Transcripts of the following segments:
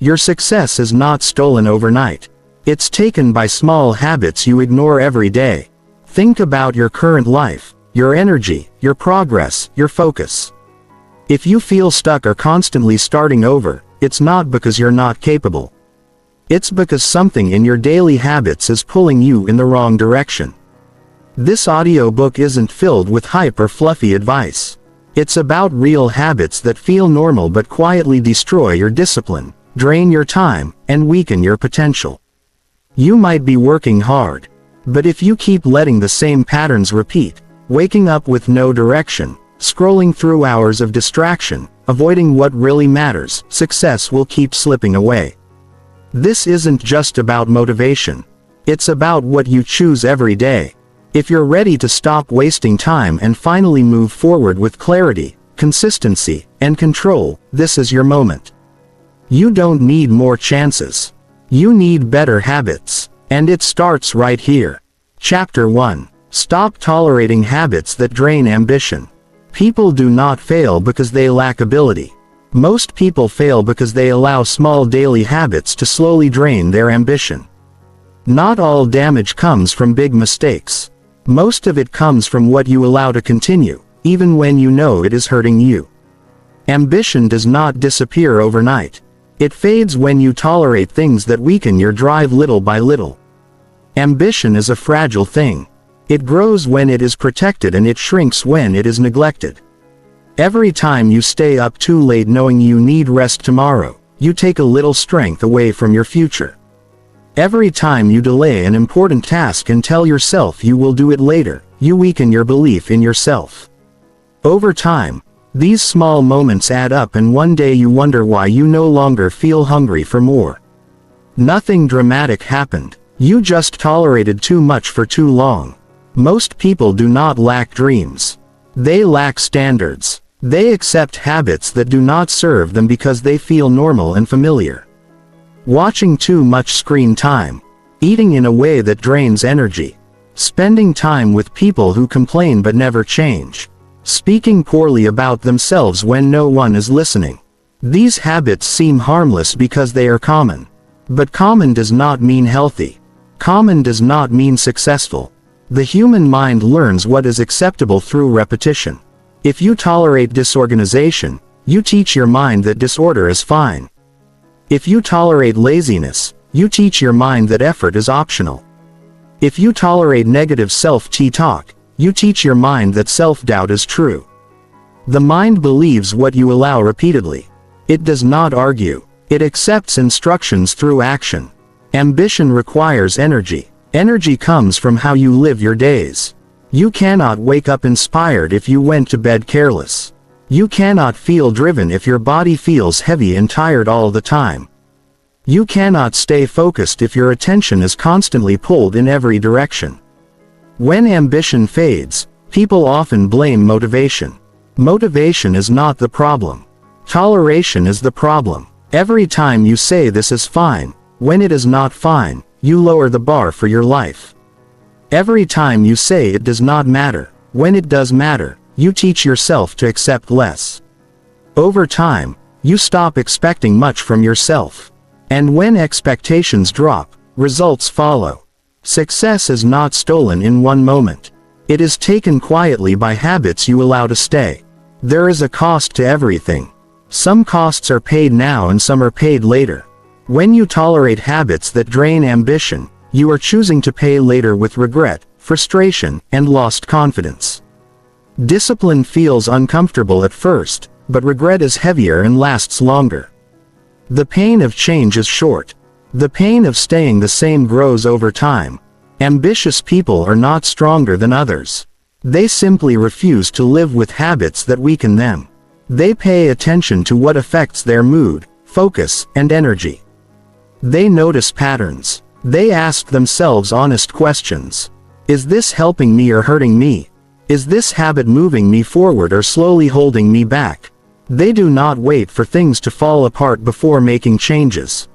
Your success is not stolen overnight. It's taken by small habits you ignore every day. Think about your current life, your energy, your progress, your focus. If you feel stuck or constantly starting over, it's not because you're not capable. It's because something in your daily habits is pulling you in the wrong direction. This audiobook isn't filled with hype or fluffy advice. It's about real habits that feel normal but quietly destroy your discipline, drain your time, and weaken your potential. You might be working hard, but if you keep letting the same patterns repeat, waking up with no direction, scrolling through hours of distraction, avoiding what really matters, success will keep slipping away. This isn't just about motivation. It's about what you choose every day. If you're ready to stop wasting time and finally move forward with clarity, consistency, and control, this is your moment. You don't need more chances. You need better habits. And it starts right here. Chapter 1. Stop tolerating habits that drain ambition. People do not fail because they lack ability. Most people fail because they allow small daily habits to slowly drain their ambition. Not all damage comes from big mistakes. Most of it comes from what you allow to continue, even when you know it is hurting you. Ambition does not disappear overnight. It fades when you tolerate things that weaken your drive little by little. Ambition is a fragile thing. It grows when it is protected and it shrinks when it is neglected. Every time you stay up too late knowing you need rest tomorrow, you take a little strength away from your future. Every time you delay an important task and tell yourself you will do it later, you weaken your belief in yourself. Over time, these small moments add up and one day you wonder why you no longer feel hungry for more. Nothing dramatic happened. You just tolerated too much for too long. Most people do not lack dreams. They lack standards. They accept habits that do not serve them because they feel normal and familiar. Watching too much screen time. Eating in a way that drains energy. Spending time with people who complain but never change. Speaking poorly about themselves when no one is listening. These habits seem harmless because they are common. But common does not mean healthy. Common does not mean successful. The human mind learns what is acceptable through repetition. If you tolerate disorganization, you teach your mind that disorder is fine. If you tolerate laziness, you teach your mind that effort is optional. If you tolerate negative self-talk, you teach your mind that self-doubt is true. The mind believes what you allow repeatedly. It does not argue. It accepts instructions through action. Ambition requires energy. Energy comes from how you live your days. You cannot wake up inspired if you went to bed careless. You cannot feel driven if your body feels heavy and tired all the time. You cannot stay focused if your attention is constantly pulled in every direction. When ambition fades, people often blame motivation. Motivation is not the problem. Toleration is the problem. Every time you say this is fine, when it is not fine, you lower the bar for your life. Every time you say it does not matter, when it does matter, you teach yourself to accept less. Over time, you stop expecting much from yourself. And when expectations drop, results follow. Success is not stolen in one moment. It is taken quietly by habits you allow to stay. There is a cost to everything. Some costs are paid now and some are paid later. When you tolerate habits that drain ambition, you are choosing to pay later with regret, frustration, and lost confidence. Discipline feels uncomfortable at first, but regret is heavier and lasts longer. The pain of change is short. The pain of staying the same grows over time. Ambitious people are not stronger than others. They simply refuse to live with habits that weaken them. They pay attention to what affects their mood, focus, and energy. They notice patterns. They ask themselves honest questions. Is this helping me or hurting me? Is this habit moving me forward or slowly holding me back? They do not wait for things to fall apart before making changes.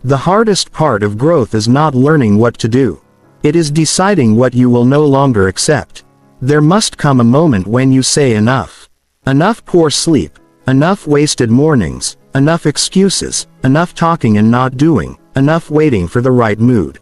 The hardest part of growth is not learning what to do. It is deciding what you will no longer accept. There must come a moment when you say enough. Enough poor sleep, enough wasted mornings, enough excuses, enough talking and not doing, enough waiting for the right mood.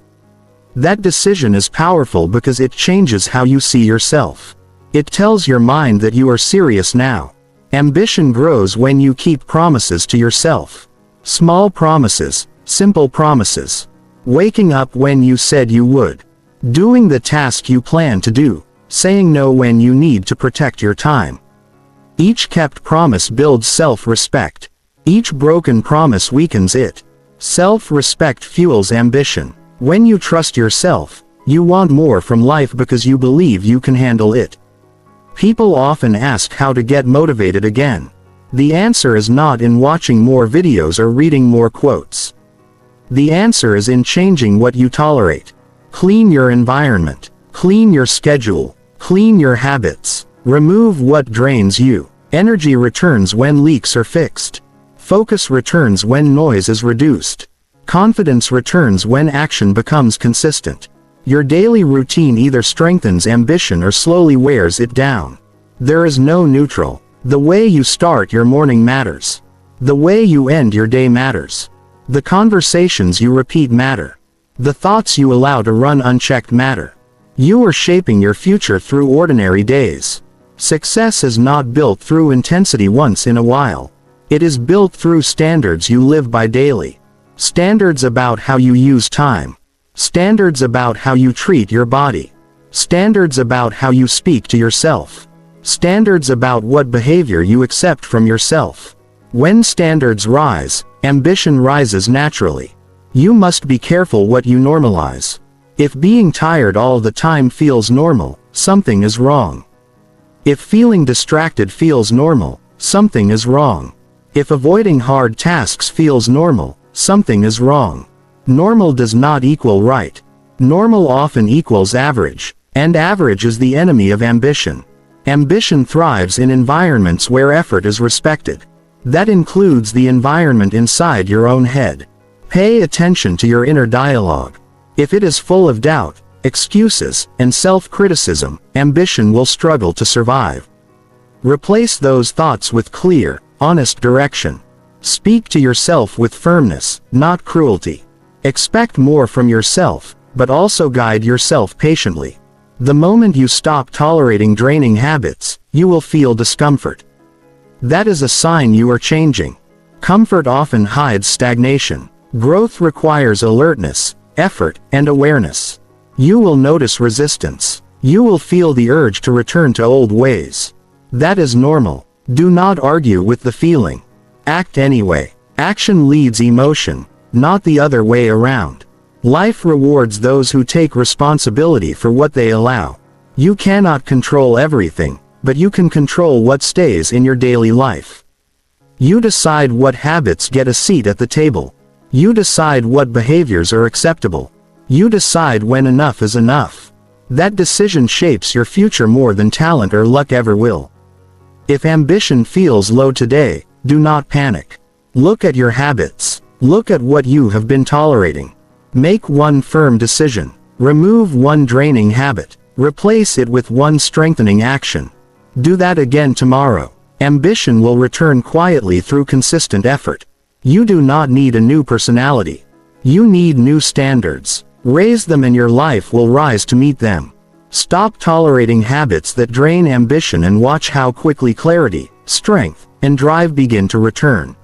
That decision is powerful because it changes how you see yourself. It tells your mind that you are serious now. Ambition grows when you keep promises to yourself. Small promises, simple promises. Waking up when you said you would. Doing the task you plan to do. Saying no when you need to protect your time. Each kept promise builds self-respect. Each broken promise weakens it. Self-respect fuels ambition. When you trust yourself, you want more from life because you believe you can handle it. People often ask how to get motivated again. The answer is not in watching more videos or reading more quotes. The answer is in changing what you tolerate. Clean your environment. Clean your schedule. Clean your habits. Remove what drains you. Energy returns when leaks are fixed. Focus returns when noise is reduced. Confidence returns when action becomes consistent. Your daily routine either strengthens ambition or slowly wears it down. There is no neutral. The way you start your morning matters. The way you end your day matters. The conversations you repeat matter. The thoughts you allow to run unchecked matter. You are shaping your future through ordinary days. Success is not built through intensity once in a while. It is built through standards you live by daily. Standards about how you use time. Standards about how you treat your body. Standards about how you speak to yourself. Standards about what behavior you accept from yourself. When standards rise, ambition rises naturally. You must be careful what you normalize. If being tired all the time feels normal, something is wrong. If feeling distracted feels normal, something is wrong. If avoiding hard tasks feels normal, something is wrong. Normal does not equal right. Normal often equals average, and average is the enemy of ambition. Ambition thrives in environments where effort is respected. That includes the environment inside your own head. Pay attention to your inner dialogue. If it is full of doubt, excuses, and self-criticism, ambition will struggle to survive. Replace those thoughts with clear, honest direction. Speak to yourself with firmness, not cruelty. Expect more from yourself, but also guide yourself patiently. The moment you stop tolerating draining habits, you will feel discomfort. That is a sign you are changing. Comfort often hides stagnation. Growth requires alertness, effort, and awareness. You will notice resistance. You will feel the urge to return to old ways. That is normal. Do not argue with the feeling. Act anyway. Action leads emotion, not the other way around. Life rewards those who take responsibility for what they allow. You cannot control everything, but you can control what stays in your daily life. You decide what habits get a seat at the table. You decide what behaviors are acceptable. You decide when enough is enough. That decision shapes your future more than talent or luck ever will. If ambition feels low today, do not panic. Look at your habits. Look at what you have been tolerating. Make one firm decision. Remove one draining habit. Replace it with one strengthening action. Do that again tomorrow. Ambition will return quietly through consistent effort. You do not need a new personality. You need new standards. Raise them and your life will rise to meet them. Stop tolerating habits that drain ambition and watch how quickly clarity, strength, and drive begin to return.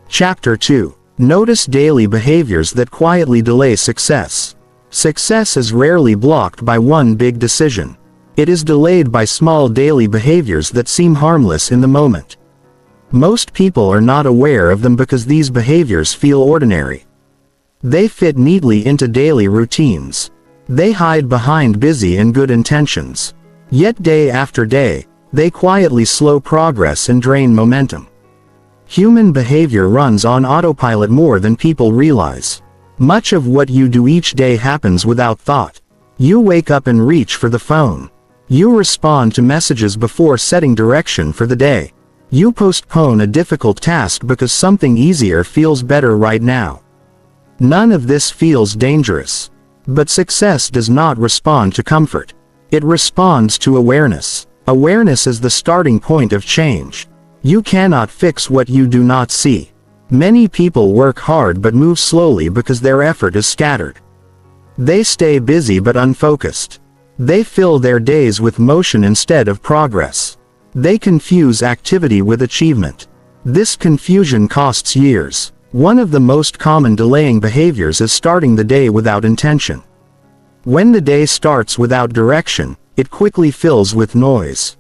Chapter 2. Notice daily behaviors that quietly delay success. Success is rarely blocked by one big decision. It is delayed by small daily behaviors that seem harmless in the moment. Most people are not aware of them because these behaviors feel ordinary. They fit neatly into daily routines. They hide behind busy and good intentions. Yet day after day, they quietly slow progress and drain momentum. Human behavior runs on autopilot more than people realize. Much of what you do each day happens without thought. You wake up and reach for the phone. You respond to messages before setting direction for the day. You postpone a difficult task because something easier feels better right now. None of this feels dangerous. But success does not respond to comfort. It responds to awareness. Awareness is the starting point of change. You cannot fix what you do not see. Many people work hard but move slowly because their effort is scattered. They stay busy but unfocused. They fill their days with motion instead of progress. They confuse activity with achievement. This confusion costs years. One of the most common delaying behaviors is starting the day without intention. When the day starts without direction, it quickly fills with noise.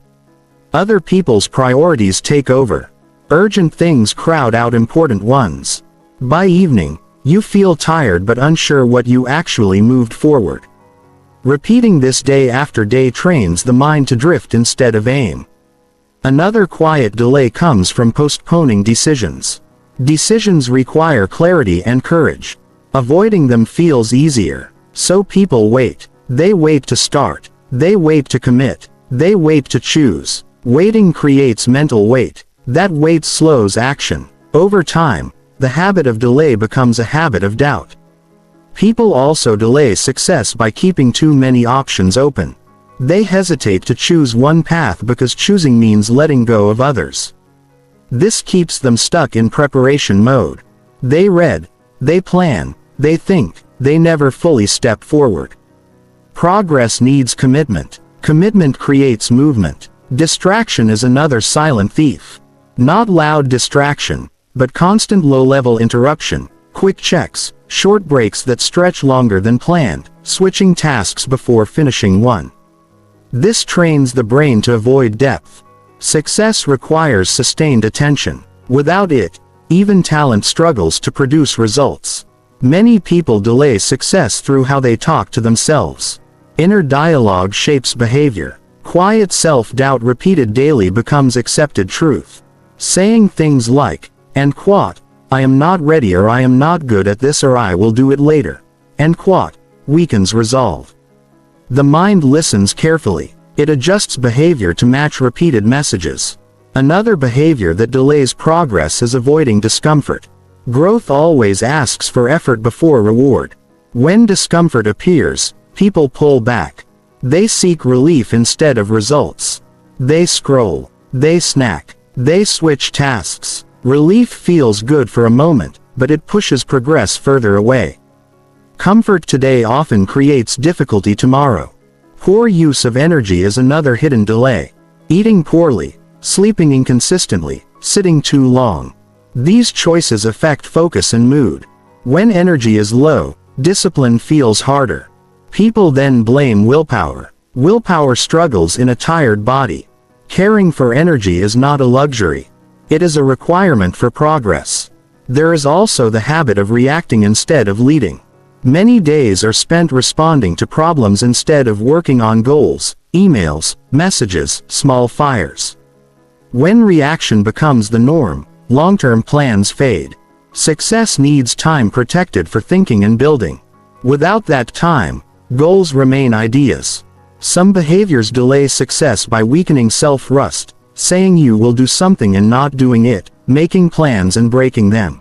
Other people's priorities take over. Urgent things crowd out important ones. By evening, you feel tired but unsure what you actually moved forward. Repeating this day after day trains the mind to drift instead of aim. Another quiet delay comes from postponing decisions. Decisions require clarity and courage. Avoiding them feels easier. So people wait. They wait to start. They wait to commit. They wait to choose. Waiting creates mental weight. That weight slows action. Over time, the habit of delay becomes a habit of doubt. People also delay success by keeping too many options open. They hesitate to choose one path because choosing means letting go of others. This keeps them stuck in preparation mode. They read, they plan, they think, they never fully step forward. Progress needs commitment. Commitment creates movement. Distraction is another silent thief. Not loud distraction, but constant low-level interruption, quick checks, short breaks that stretch longer than planned, switching tasks before finishing one. This trains the brain to avoid depth. Success requires sustained attention. Without it, even talent struggles to produce results. Many people delay success through how they talk to themselves. Inner dialogue shapes behavior. Quiet self-doubt repeated daily becomes accepted truth. Saying things like, end quote, I am not ready or I am not good at this or I will do it later, end quote, weakens resolve. The mind listens carefully. It adjusts behavior to match repeated messages. Another behavior that delays progress is avoiding discomfort. Growth always asks for effort before reward. When discomfort appears, people pull back. They seek relief instead of results. They scroll. They snack. They switch tasks. Relief feels good for a moment, but it pushes progress further away. Comfort today often creates difficulty tomorrow. Poor use of energy is another hidden delay. Eating poorly, sleeping inconsistently, sitting too long. These choices affect focus and mood. When energy is low, discipline feels harder. People then blame willpower. Willpower struggles in a tired body. Caring for energy is not a luxury. It is a requirement for progress. There is also the habit of reacting instead of leading. Many days are spent responding to problems instead of working on goals, emails, messages, small fires. When reaction becomes the norm, long-term plans fade. Success needs time protected for thinking and building. Without that time, goals remain ideas. Some behaviors delay success by weakening self-trust, saying you will do something and not doing it, making plans and breaking them.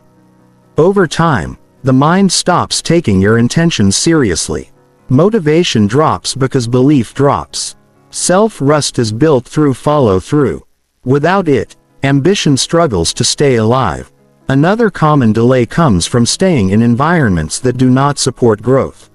Over time, the mind stops taking your intentions seriously. Motivation drops because belief drops. Self-trust is built through follow-through. Without it, ambition struggles to stay alive. Another common delay comes from staying in environments that do not support growth.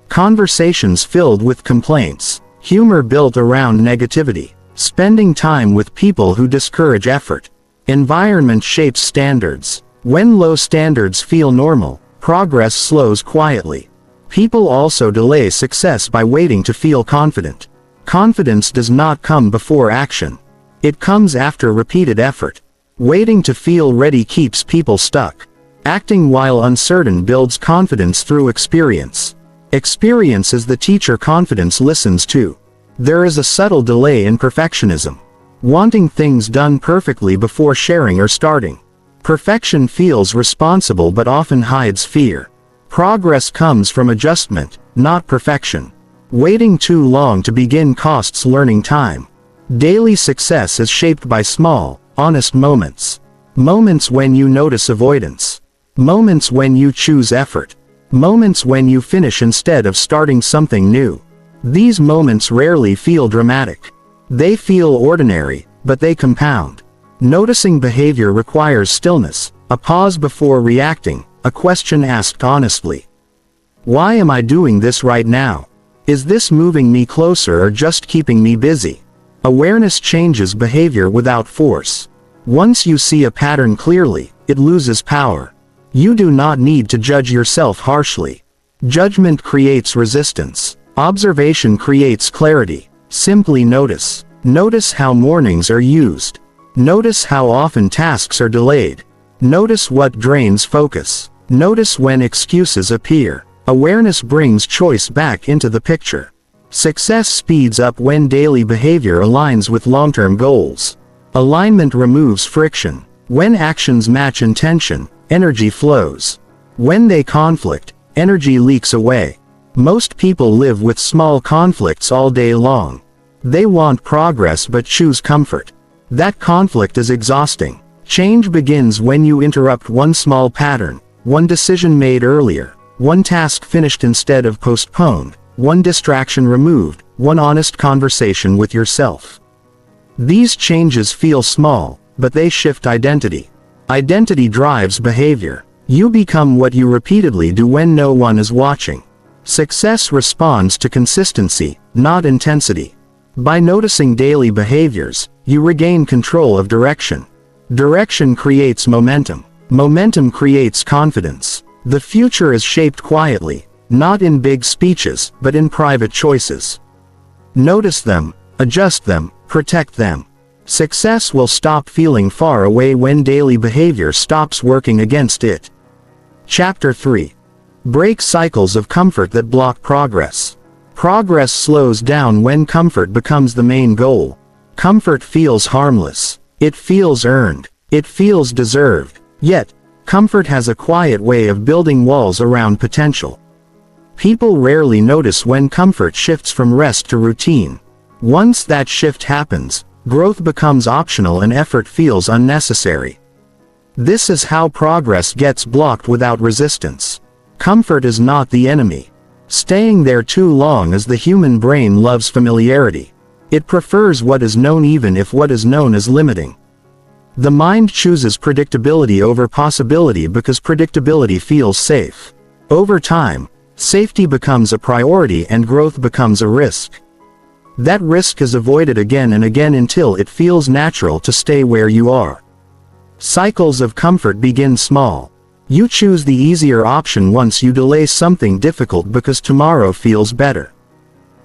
Conversations filled with complaints, humor built around negativity, spending time with people who discourage effort. Environment shapes standards. When low standards feel normal, progress slows quietly. People also delay success by waiting to feel confident. Confidence does not come before action. It comes after repeated effort. Waiting to feel ready keeps people stuck. Acting while uncertain builds confidence through experience. Experience is the teacher confidence listens to. There is a subtle delay in perfectionism. Wanting things done perfectly before sharing or starting. Perfection feels responsible but often hides fear. Progress comes from adjustment, not perfection. Waiting too long to begin costs learning time. Daily success is shaped by small, honest moments. Moments when you notice avoidance. Moments when you choose effort. Moments when you finish instead of starting something new. These moments rarely feel dramatic. They feel ordinary, but they compound. Noticing behavior requires stillness, A pause before reacting, a question asked honestly. Why am I doing this right now? Is this moving me closer or just keeping me busy? Awareness changes behavior without force. Once you see a pattern clearly, it loses power. You do not need to judge yourself harshly. Judgment creates resistance. Observation creates clarity. Simply notice. Notice how mornings are used. Notice how often tasks are delayed. Notice what drains focus. Notice when excuses appear. Awareness brings choice back into the picture. Success speeds up when daily behavior aligns with long-term goals. Alignment removes friction. When actions match intention, energy flows. When they conflict, energy leaks away. Most people live with small conflicts all day long. They want progress but choose comfort. That conflict is exhausting. Change begins when you interrupt one small pattern, one decision made earlier, one task finished instead of postponed, one distraction removed, one honest conversation with yourself. These changes feel small, but they shift identity. Identity drives behavior. You become what you repeatedly do when no one is watching. Success responds to consistency, not intensity. By noticing daily behaviors, you regain control of direction. Direction creates momentum. Momentum creates confidence. The future is shaped quietly, not in big speeches, but in private choices. Notice them, adjust them, protect them. Success will stop feeling far away when daily behavior stops working against it. Chapter 3. Break cycles of comfort that block progress. Progress slows down when comfort becomes the main goal. Comfort feels harmless. It feels earned. It feels deserved. Yet, comfort has a quiet way of building walls around potential. People rarely notice when comfort shifts from rest to routine. Once that shift happens, growth becomes optional and effort feels unnecessary. This is how progress gets blocked without resistance. Comfort is not the enemy. Staying there too long is the human brain loves familiarity. It prefers what is known even if what is known is limiting. The mind chooses predictability over possibility because predictability feels safe. Over time, safety becomes a priority and growth becomes a risk. That risk is avoided again and again until it feels natural to stay where you are. Cycles of comfort begin small. You choose the easier option once you delay something difficult because tomorrow feels better.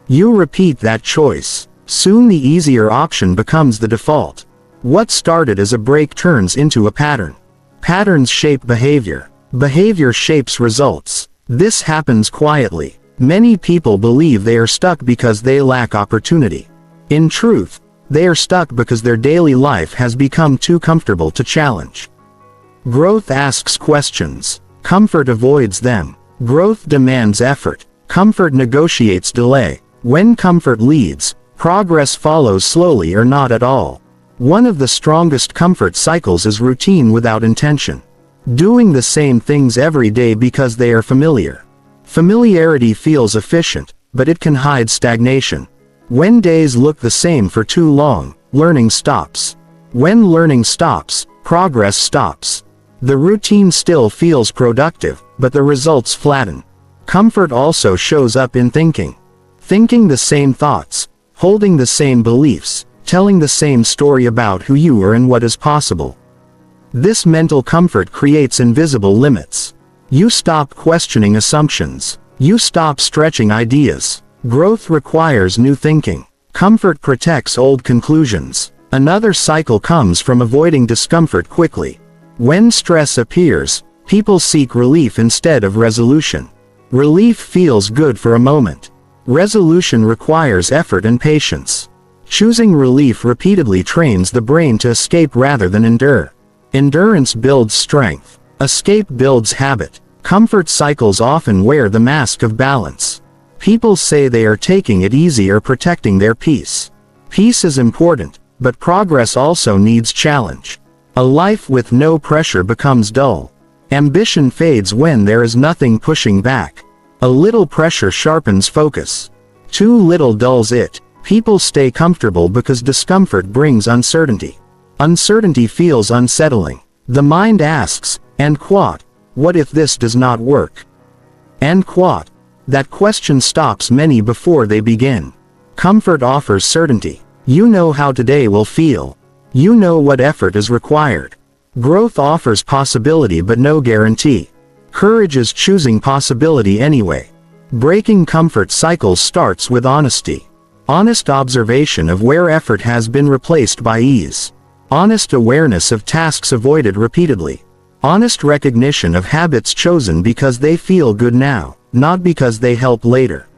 You repeat that choice. Soon the easier option becomes the default. What started as a break turns into a pattern. Patterns shape behavior. Behavior shapes results. This happens quietly. Many people believe they are stuck because they lack opportunity. In truth, they are stuck because their daily life has become too comfortable to challenge. Growth asks questions. Comfort avoids them. Growth demands effort. Comfort negotiates delay. When comfort leads, progress follows slowly or not at all. One of the strongest comfort cycles is routine without intention. Doing the same things every day because they are familiar. Familiarity feels efficient, but it can hide stagnation. When days look the same for too long, learning stops. When learning stops, progress stops. The routine still feels productive, but the results flatten. Comfort also shows up in thinking. Thinking the same thoughts, holding the same beliefs, telling the same story about who you are and what is possible. This mental comfort creates invisible limits. You stop questioning assumptions. You stop stretching ideas. Growth requires new thinking. Comfort protects old conclusions. Another cycle comes from avoiding discomfort quickly. When stress appears, people seek relief instead of resolution. Relief feels good for a moment. Resolution requires effort and patience. Choosing relief repeatedly trains the brain to escape rather than endure. Endurance builds strength. Escape builds habit. Comfort cycles often wear the mask of balance. People say they are taking it easy or protecting their peace. Peace is important, but progress also needs challenge. A life with no pressure becomes dull. Ambition fades when there is nothing pushing back. A little pressure sharpens focus. Too little dulls it. People stay comfortable because discomfort brings uncertainty. Uncertainty feels unsettling. The mind asks, and what if this does not work? And that question stops many before they begin. Comfort offers certainty. You know how today will feel. You know what effort is required. Growth offers possibility but no guarantee. Courage is choosing possibility anyway. Breaking comfort cycles starts with honesty. Honest observation of where effort has been replaced by ease. Honest awareness of tasks avoided repeatedly. Honest recognition of habits chosen because they feel good now, not because they help later.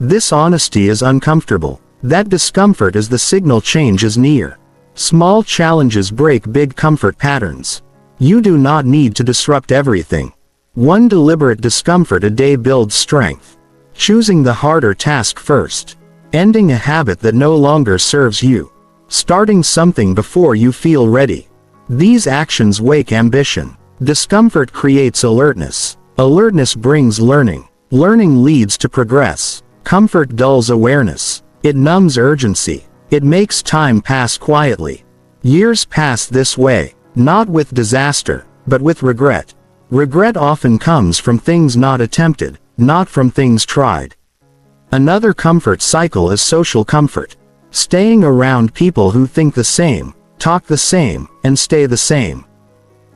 This honesty is uncomfortable. That discomfort is the signal change is near. Small challenges break big comfort patterns. You do not need to disrupt everything. One deliberate discomfort a day builds strength. Choosing the harder task first. Ending a habit that no longer serves you. Starting something before you feel ready. These actions wake ambition. Discomfort creates alertness. Alertness brings learning. Learning leads to progress. Comfort dulls awareness. It numbs urgency. It makes time pass quietly. Years pass this way, not with disaster, but with regret. Regret often comes from things not attempted, not from things tried. Another comfort cycle is social comfort. Staying around people who think the same, talk the same, and stay the same.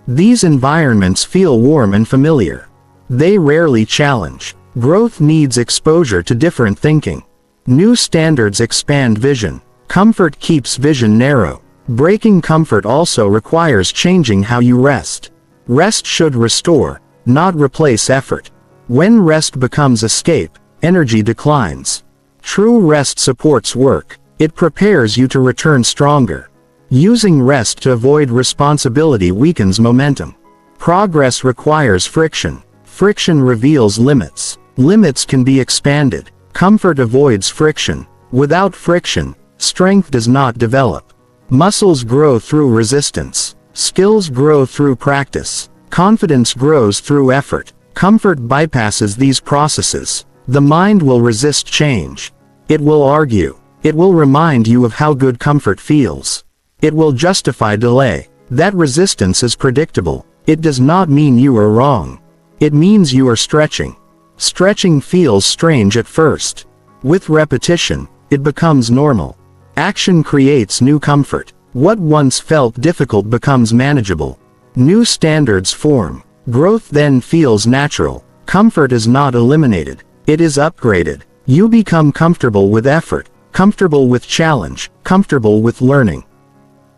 These environments feel warm and familiar. They rarely challenge. Growth needs exposure to different thinking. New standards expand vision. Comfort keeps vision narrow. Breaking comfort also requires changing how you rest. Rest should restore, not replace effort. When rest becomes escape, energy declines. True rest supports work. It prepares you to return stronger. Using rest to avoid responsibility weakens momentum. Progress requires friction. Friction reveals limits. Limits can be expanded. Comfort avoids friction. Without friction, strength does not develop. Muscles grow through resistance. Skills grow through practice. Confidence grows through effort. Comfort bypasses these processes. The mind will resist change. It will argue. It will remind you of how good comfort feels. It will justify delay. That resistance is predictable. It does not mean you are wrong. It means you are stretching. Stretching feels strange at first. With repetition, it becomes normal. Action creates new comfort. What once felt difficult becomes manageable. New standards form. Growth then feels natural. Comfort is not eliminated. It is upgraded. You become comfortable with effort, comfortable with challenge, comfortable with learning.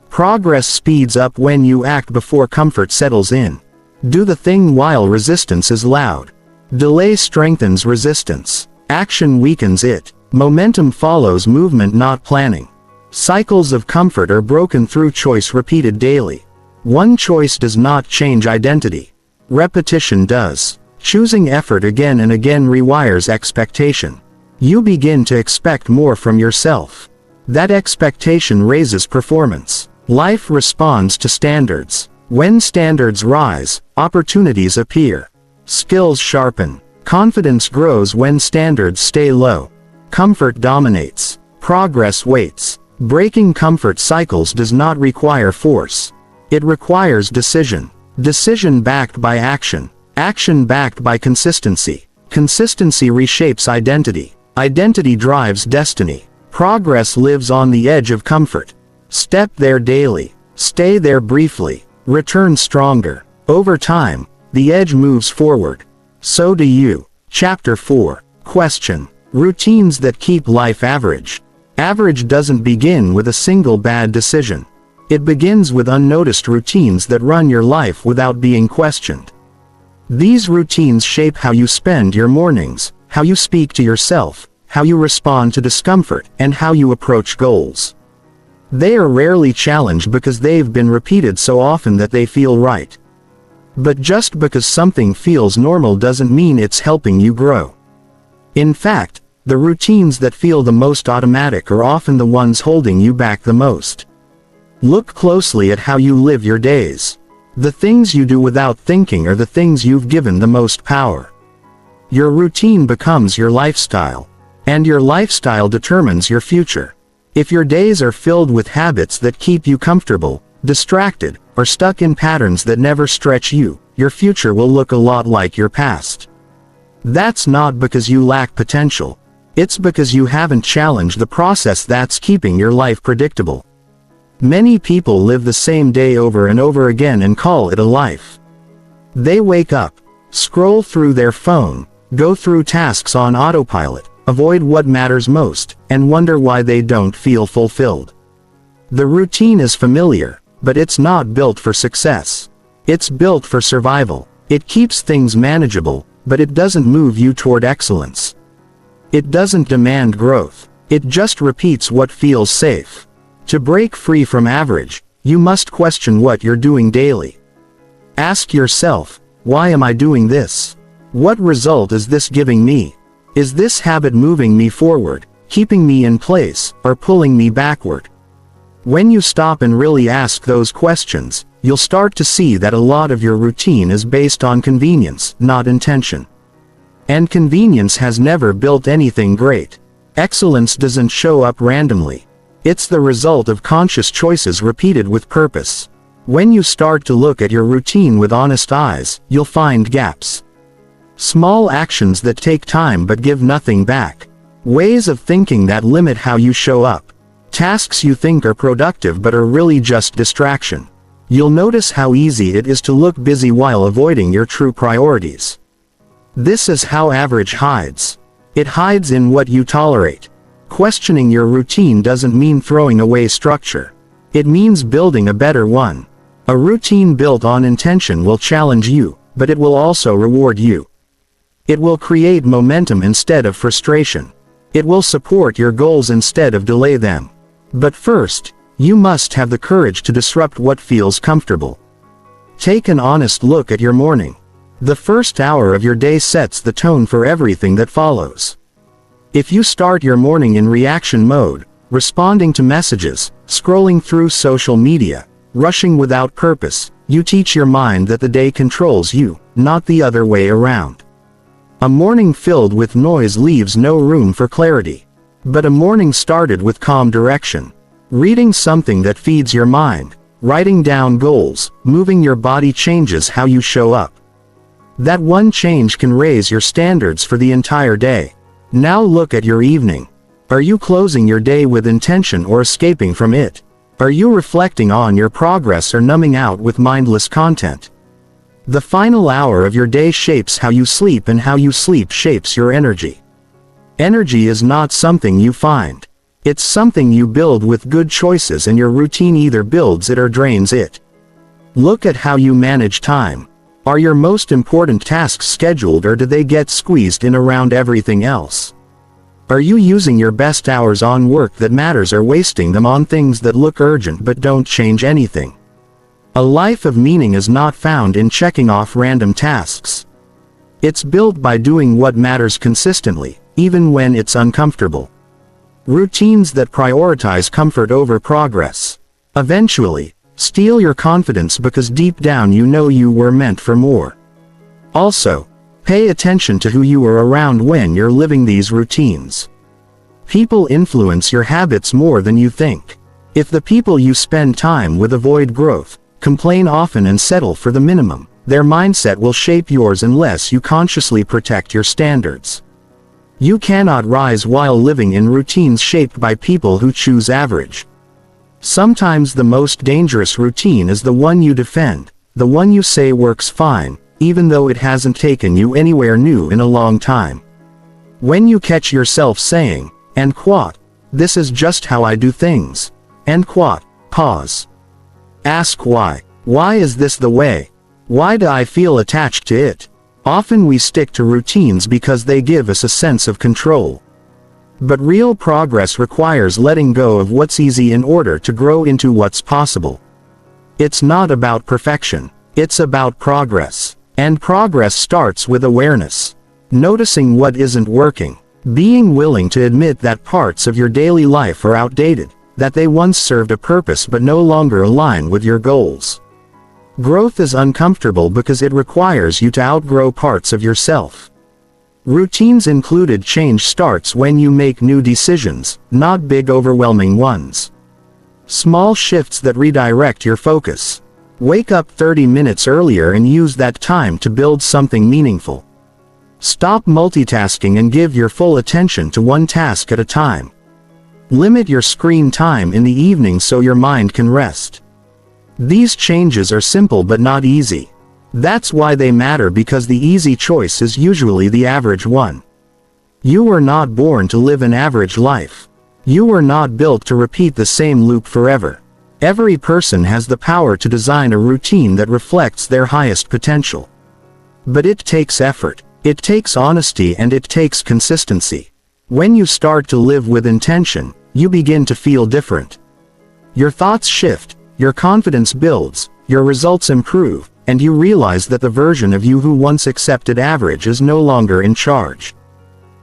Progress speeds up when you act before comfort settles in. Do the thing while resistance is loud. Delay strengthens resistance. Action weakens it. Momentum follows movement, not planning. Cycles of comfort are broken through choice repeated daily. One choice does not change identity. Repetition does. Choosing effort again and again rewires expectation. You begin to expect more from yourself. That expectation raises performance. Life responds to standards. When standards rise, opportunities appear. Skills sharpen. Confidence grows when standards stay low. Comfort dominates. Progress waits. Breaking comfort cycles does not require force. It requires decision. Decision backed by action. Action backed by consistency. Consistency reshapes identity. Identity drives destiny. Progress lives on the edge of comfort. Step there daily. Stay there briefly. Return stronger. Over time, the edge moves forward. So do you. Chapter 4. Question. Routines that keep life average. Average doesn't begin with a single bad decision. It begins with unnoticed routines that run your life without being questioned. These routines shape how you spend your mornings, how you speak to yourself, how you respond to discomfort, and how you approach goals. They are rarely challenged because they've been repeated so often that they feel right. But just because something feels normal doesn't mean it's helping you grow. In fact, the routines that feel the most automatic are often the ones holding you back the most. Look closely at how you live your days. The things you do without thinking are the things you've given the most power. Your routine becomes your lifestyle. And your lifestyle determines your future. If your days are filled with habits that keep you comfortable, distracted, or stuck in patterns that never stretch you, your future will look a lot like your past. That's not because you lack potential. It's because you haven't challenged the process that's keeping your life predictable. Many people live the same day over and over again and call it a life. They wake up, scroll through their phone, go through tasks on autopilot, avoid what matters most, and wonder why they don't feel fulfilled. The routine is familiar, but it's not built for success. It's built for survival. It keeps things manageable, but it doesn't move you toward excellence. It doesn't demand growth. It just repeats what feels safe. To break free from average, you must question what you're doing daily. Ask yourself, why am I doing this? What result is this giving me? Is this habit moving me forward, keeping me in place, or pulling me backward? When you stop and really ask those questions, you'll start to see that a lot of your routine is based on convenience, not intention. And convenience has never built anything great. Excellence doesn't show up randomly. It's the result of conscious choices repeated with purpose. When you start to look at your routine with honest eyes, you'll find gaps. Small actions that take time but give nothing back. Ways of thinking that limit how you show up. Tasks you think are productive but are really just distraction. You'll notice how easy it is to look busy while avoiding your true priorities. This is how average hides. It hides in what you tolerate. Questioning your routine doesn't mean throwing away structure. It means building a better one. A routine built on intention will challenge you, but it will also reward you. It will create momentum instead of frustration. It will support your goals instead of delay them. But first, you must have the courage to disrupt what feels comfortable. Take an honest look at your morning. The first hour of your day sets the tone for everything that follows. If you start your morning in reaction mode, responding to messages, scrolling through social media, rushing without purpose, you teach your mind that the day controls you, not the other way around. A morning filled with noise leaves no room for clarity. But a morning started with calm direction. Reading something that feeds your mind, writing down goals, moving your body changes how you show up. That one change can raise your standards for the entire day. Now look at your evening. Are you closing your day with intention or escaping from it? Are you reflecting on your progress or numbing out with mindless content? The final hour of your day shapes how you sleep, and how you sleep shapes your energy. Energy is not something you find. It's something you build with good choices, and your routine either builds it or drains it. Look at how you manage time. Are your most important tasks scheduled, or do they get squeezed in around everything else? Are you using your best hours on work that matters, or wasting them on things that look urgent but don't change anything? A life of meaning is not found in checking off random tasks. It's built by doing what matters consistently, even when it's uncomfortable. Routines that prioritize comfort over progress eventually steal your confidence, because deep down you know you were meant for more. Also, pay attention to who you are around when you're living these routines. People influence your habits more than you think. If the people you spend time with avoid growth, complain often, and settle for the minimum, their mindset will shape yours unless you consciously protect your standards. You cannot rise while living in routines shaped by people who choose average. Sometimes the most dangerous routine is the one you defend, the one you say works fine, even though it hasn't taken you anywhere new in a long time. When you catch yourself saying, "And quote, this is just how I do things," end quote, pause. Ask why. Why is this the way? Why do I feel attached to it? Often we stick to routines because they give us a sense of control. But real progress requires letting go of what's easy in order to grow into what's possible. It's not about perfection. It's about progress. And progress starts with awareness. Noticing what isn't working. Being willing to admit that parts of your daily life are outdated, that they once served a purpose but no longer align with your goals. Growth is uncomfortable because it requires you to outgrow parts of yourself. Routines included change starts when you make new decisions, not big overwhelming ones. Small shifts that redirect your focus. Wake up 30 minutes earlier and use that time to build something meaningful. Stop multitasking and give your full attention to one task at a time. Limit your screen time in the evening so your mind can rest. These changes are simple but not easy. That's why they matter, because the easy choice is usually the average one. You were not born to live an average life. You were not built to repeat the same loop forever. Every person has the power to design a routine that reflects their highest potential. But it takes effort, it takes honesty, and it takes consistency. When you start to live with intention, you begin to feel different. Your thoughts shift, your confidence builds, your results improve, and you realize that the version of you who once accepted average is no longer in charge.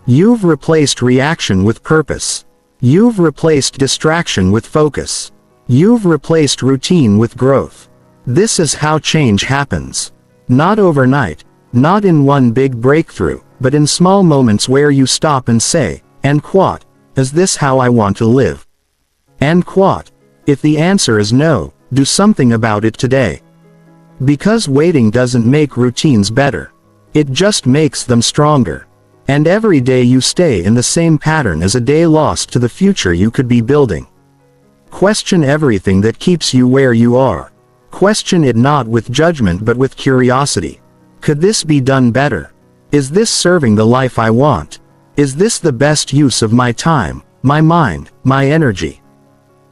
You've replaced reaction with purpose. You've replaced distraction with focus. You've replaced routine with growth. This is how change happens. Not overnight, not in one big breakthrough, but in small moments where you stop and say, "And what? Is this how I want to live?" And what? If the answer is no, do something about it today. Because waiting doesn't make routines better. It just makes them stronger. And every day you stay in the same pattern is a day lost to the future you could be building. Question everything that keeps you where you are. Question it not with judgment but with curiosity. Could this be done better? Is this serving the life I want? Is this the best use of my time, my mind, my energy?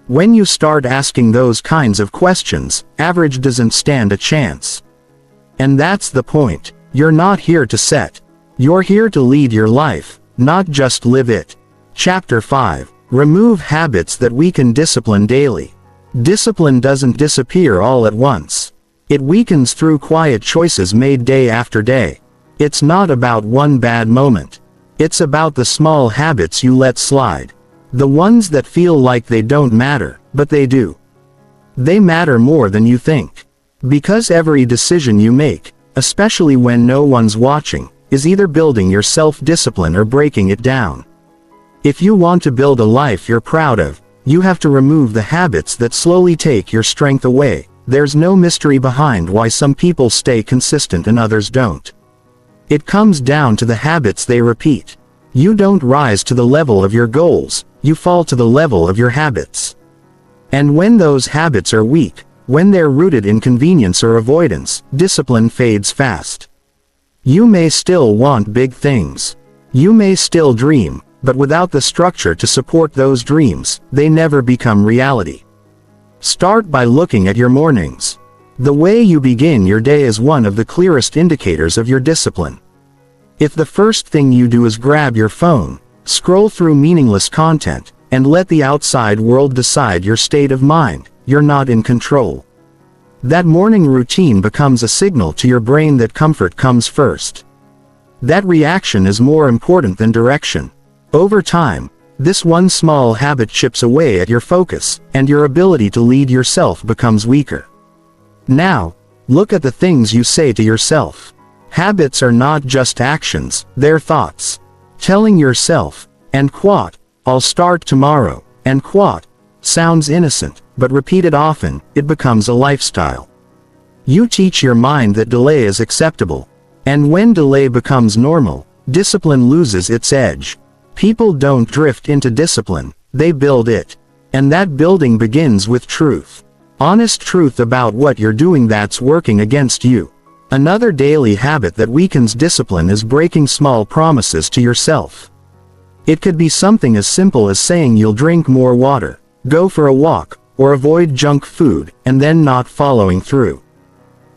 When you start asking those kinds of questions, average doesn't stand a chance. And that's the point. You're not here to set. You're here to lead your life, not just live it. Chapter 5. Remove habits that weaken discipline daily. Discipline doesn't disappear all at once. It weakens through quiet choices made day after day. It's not about one bad moment. It's about the small habits you let slide. The ones that feel like they don't matter, but they do. They matter more than you think. Because every decision you make, especially when no one's watching, is either building your self-discipline or breaking it down. If you want to build a life you're proud of, you have to remove the habits that slowly take your strength away. There's no mystery behind why some people stay consistent and others don't. It comes down to the habits they repeat. You don't rise to the level of your goals, you fall to the level of your habits. And when those habits are weak, when they're rooted in convenience or avoidance, discipline fades fast. You may still want big things. You may still dream, but without the structure to support those dreams, they never become reality. Start by looking at your mornings. The way you begin your day is one of the clearest indicators of your discipline. If the first thing you do is grab your phone, scroll through meaningless content, and let the outside world decide your state of mind, you're not in control. That morning routine becomes a signal to your brain that comfort comes first. That reaction is more important than direction. Over time, this one small habit chips away at your focus, and your ability to lead yourself becomes weaker. Now, look at the things you say to yourself. Habits are not just actions, they're thoughts. Telling yourself, "And what? I'll start tomorrow, and what?" sounds innocent, but repeated often, it becomes a lifestyle. You teach your mind that delay is acceptable. And when delay becomes normal, discipline loses its edge. People don't drift into discipline, they build it. And that building begins with truth. Honest truth about what you're doing that's working against you. Another daily habit that weakens discipline is breaking small promises to yourself. It could be something as simple as saying you'll drink more water, go for a walk, or avoid junk food, and then not following through.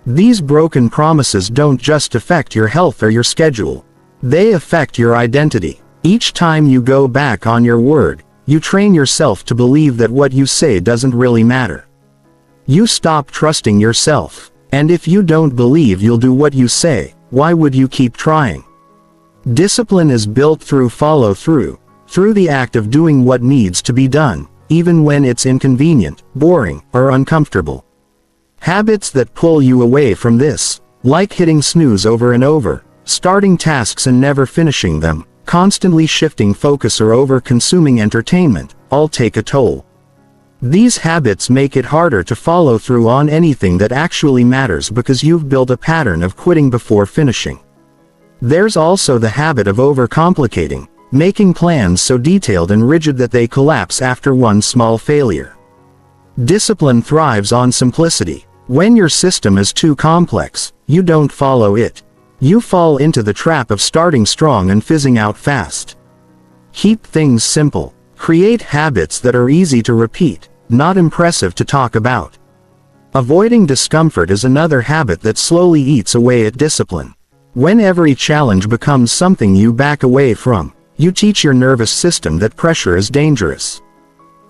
These broken promises don't just affect your health or your schedule. They affect your identity. Each time you go back on your word, you train yourself to believe that what you say doesn't really matter. You stop trusting yourself. And if you don't believe you'll do what you say, why would you keep trying? Discipline is built through follow-through, through the act of doing what needs to be done, even when it's inconvenient, boring, or uncomfortable. Habits that pull you away from this, like hitting snooze over and over, starting tasks and never finishing them, constantly shifting focus or over-consuming entertainment, all take a toll. These habits make it harder to follow through on anything that actually matters because you've built a pattern of quitting before finishing. There's also the habit of overcomplicating, making plans so detailed and rigid that they collapse after one small failure. Discipline thrives on simplicity. When your system is too complex, you don't follow it. You fall into the trap of starting strong and fizzing out fast. Keep things simple. Create habits that are easy to repeat, not impressive to talk about. Avoiding discomfort is another habit that slowly eats away at discipline. When every challenge becomes something you back away from, you teach your nervous system that pressure is dangerous.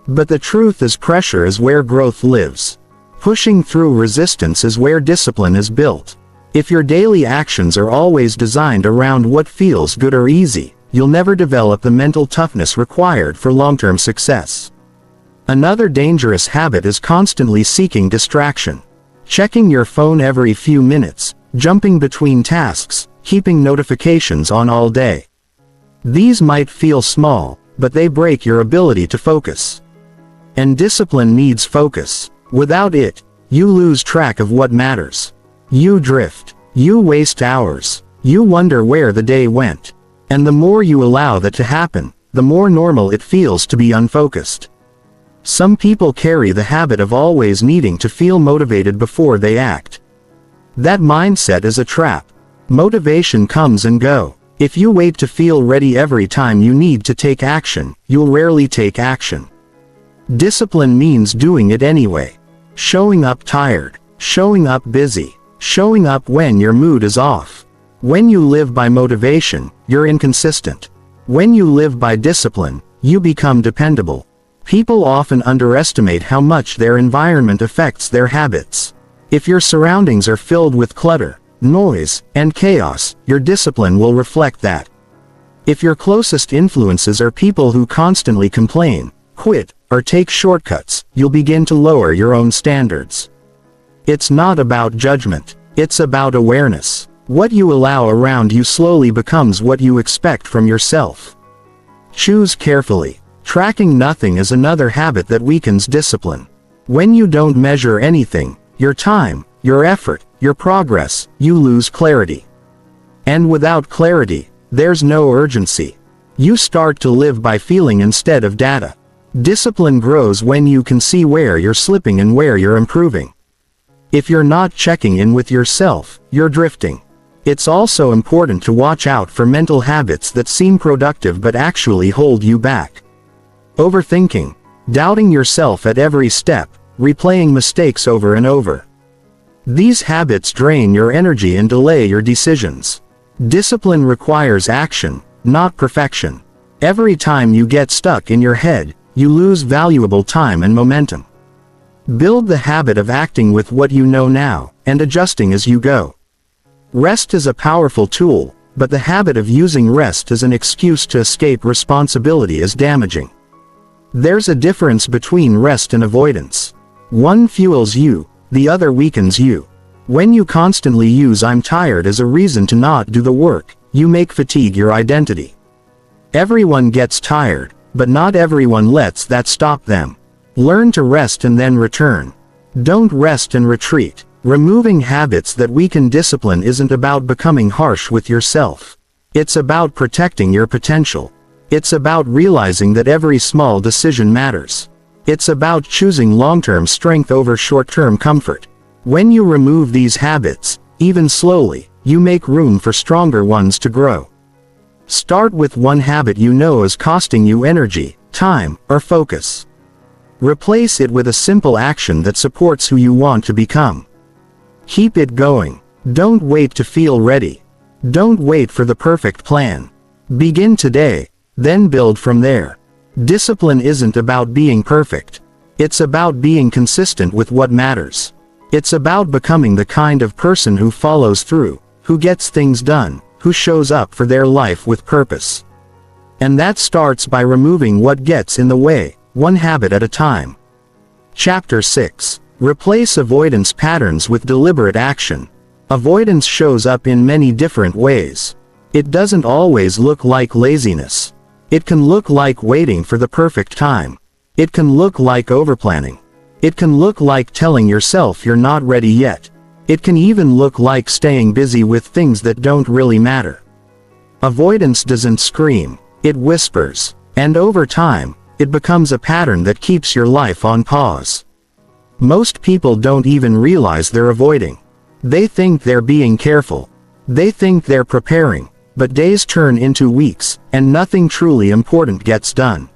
But the truth is, pressure is where growth lives. Pushing through resistance is where discipline is built. If your daily actions are always designed around what feels good or easy, you'll never develop the mental toughness required for long-term success. Another dangerous habit is constantly seeking distraction. Checking your phone every few minutes, jumping between tasks, keeping notifications on all day. These might feel small, but they break your ability to focus. And discipline needs focus. Without it, you lose track of what matters. You drift. You waste hours. You wonder where the day went. And the more you allow that to happen, the more normal it feels to be unfocused. Some people carry the habit of always needing to feel motivated before they act. That mindset is a trap. Motivation comes and go. If you wait to feel ready every time you need to take action, you'll rarely take action. Discipline means doing it anyway. Showing up tired, showing up busy, showing up when your mood is off. When you live by motivation, you're inconsistent. When you live by discipline, you become dependable. People often underestimate how much their environment affects their habits. If your surroundings are filled with clutter, noise, and chaos, your discipline will reflect that. If your closest influences are people who constantly complain, quit, or take shortcuts, you'll begin to lower your own standards. It's not about judgment. It's about awareness. What you allow around you slowly becomes what you expect from yourself. Choose carefully. Tracking nothing is another habit that weakens discipline. When you don't measure anything, your time, your effort, your progress, you lose clarity. And without clarity, there's no urgency. You start to live by feeling instead of data. Discipline grows when you can see where you're slipping and where you're improving. If you're not checking in with yourself, you're drifting. It's also important to watch out for mental habits that seem productive but actually hold you back. Overthinking, doubting yourself at every step, replaying mistakes over and over. These habits drain your energy and delay your decisions. Discipline requires action, not perfection. Every time you get stuck in your head, you lose valuable time and momentum. Build the habit of acting with what you know now, and adjusting as you go. Rest is a powerful tool, but the habit of using rest as an excuse to escape responsibility is damaging. There's a difference between rest and avoidance. One fuels you, the other weakens you. When you constantly use "I'm tired" as a reason to not do the work, you make fatigue your identity. Everyone gets tired, but not everyone lets that stop them. Learn to rest and then return. Don't rest and retreat. Removing habits that weaken discipline isn't about becoming harsh with yourself. It's about protecting your potential. It's about realizing that every small decision matters. It's about choosing long-term strength over short-term comfort. When you remove these habits, even slowly, you make room for stronger ones to grow. Start with one habit you know is costing you energy, time, or focus. Replace it with a simple action that supports who you want to become. Keep it going. Don't wait to feel ready. Don't wait for the perfect plan. Begin today, then build from there. Discipline isn't about being perfect. It's about being consistent with what matters. It's about becoming the kind of person who follows through, who gets things done, who shows up for their life with purpose. And that starts by removing what gets in the way, one habit at a time. Chapter 6. Replace avoidance patterns with deliberate action. Avoidance shows up in many different ways. It doesn't always look like laziness. It can look like waiting for the perfect time. It can look like overplanning. It can look like telling yourself you're not ready yet. It can even look like staying busy with things that don't really matter. Avoidance doesn't scream, it whispers. And over time, it becomes a pattern that keeps your life on pause. Most people don't even realize they're avoiding. They think they're being careful. They think they're preparing, but days turn into weeks, and nothing truly important gets done.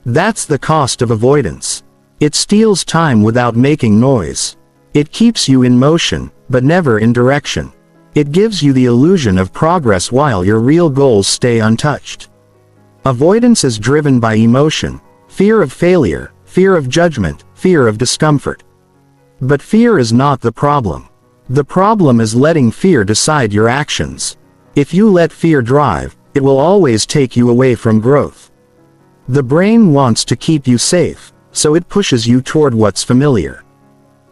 That's the cost of avoidance. It steals time without making noise. It keeps you in motion, but never in direction. It gives you the illusion of progress while your real goals stay untouched. Avoidance is driven by emotion, fear of failure, fear of judgment, fear of discomfort. But fear is not the problem. The problem is letting fear decide your actions. If you let fear drive, it will always take you away from growth. The brain wants to keep you safe, so it pushes you toward what's familiar.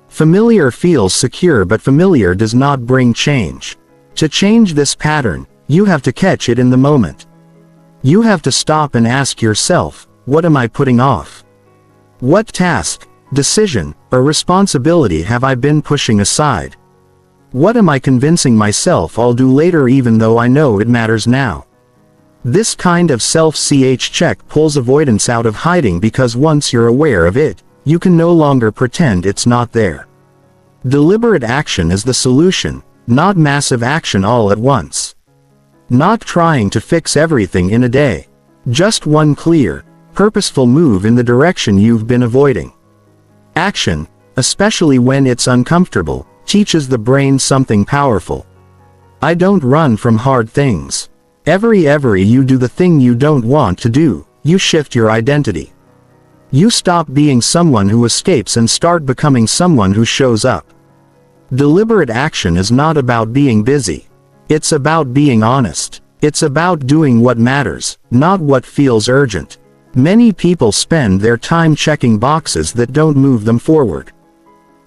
Familiar feels secure, but familiar does not bring change. To change this pattern, you have to catch it in the moment. You have to stop and ask yourself, what am I putting off? What task, decision, or responsibility have I been pushing aside? What am I convincing myself I'll do later even though I know it matters now? This kind of self-CH check pulls avoidance out of hiding, because once you're aware of it, you can no longer pretend it's not there. Deliberate action is the solution, not massive action all at once. Not trying to fix everything in a day. Just one clear, purposeful move in the direction you've been avoiding. Action, especially when it's uncomfortable, teaches the brain something powerful. I don't run from hard things. Every you do the thing you don't want to do, you shift your identity. You stop being someone who escapes and start becoming someone who shows up. Deliberate action is not about being busy. It's about being honest. It's about doing what matters, not what feels urgent. Many people spend their time checking boxes that don't move them forward.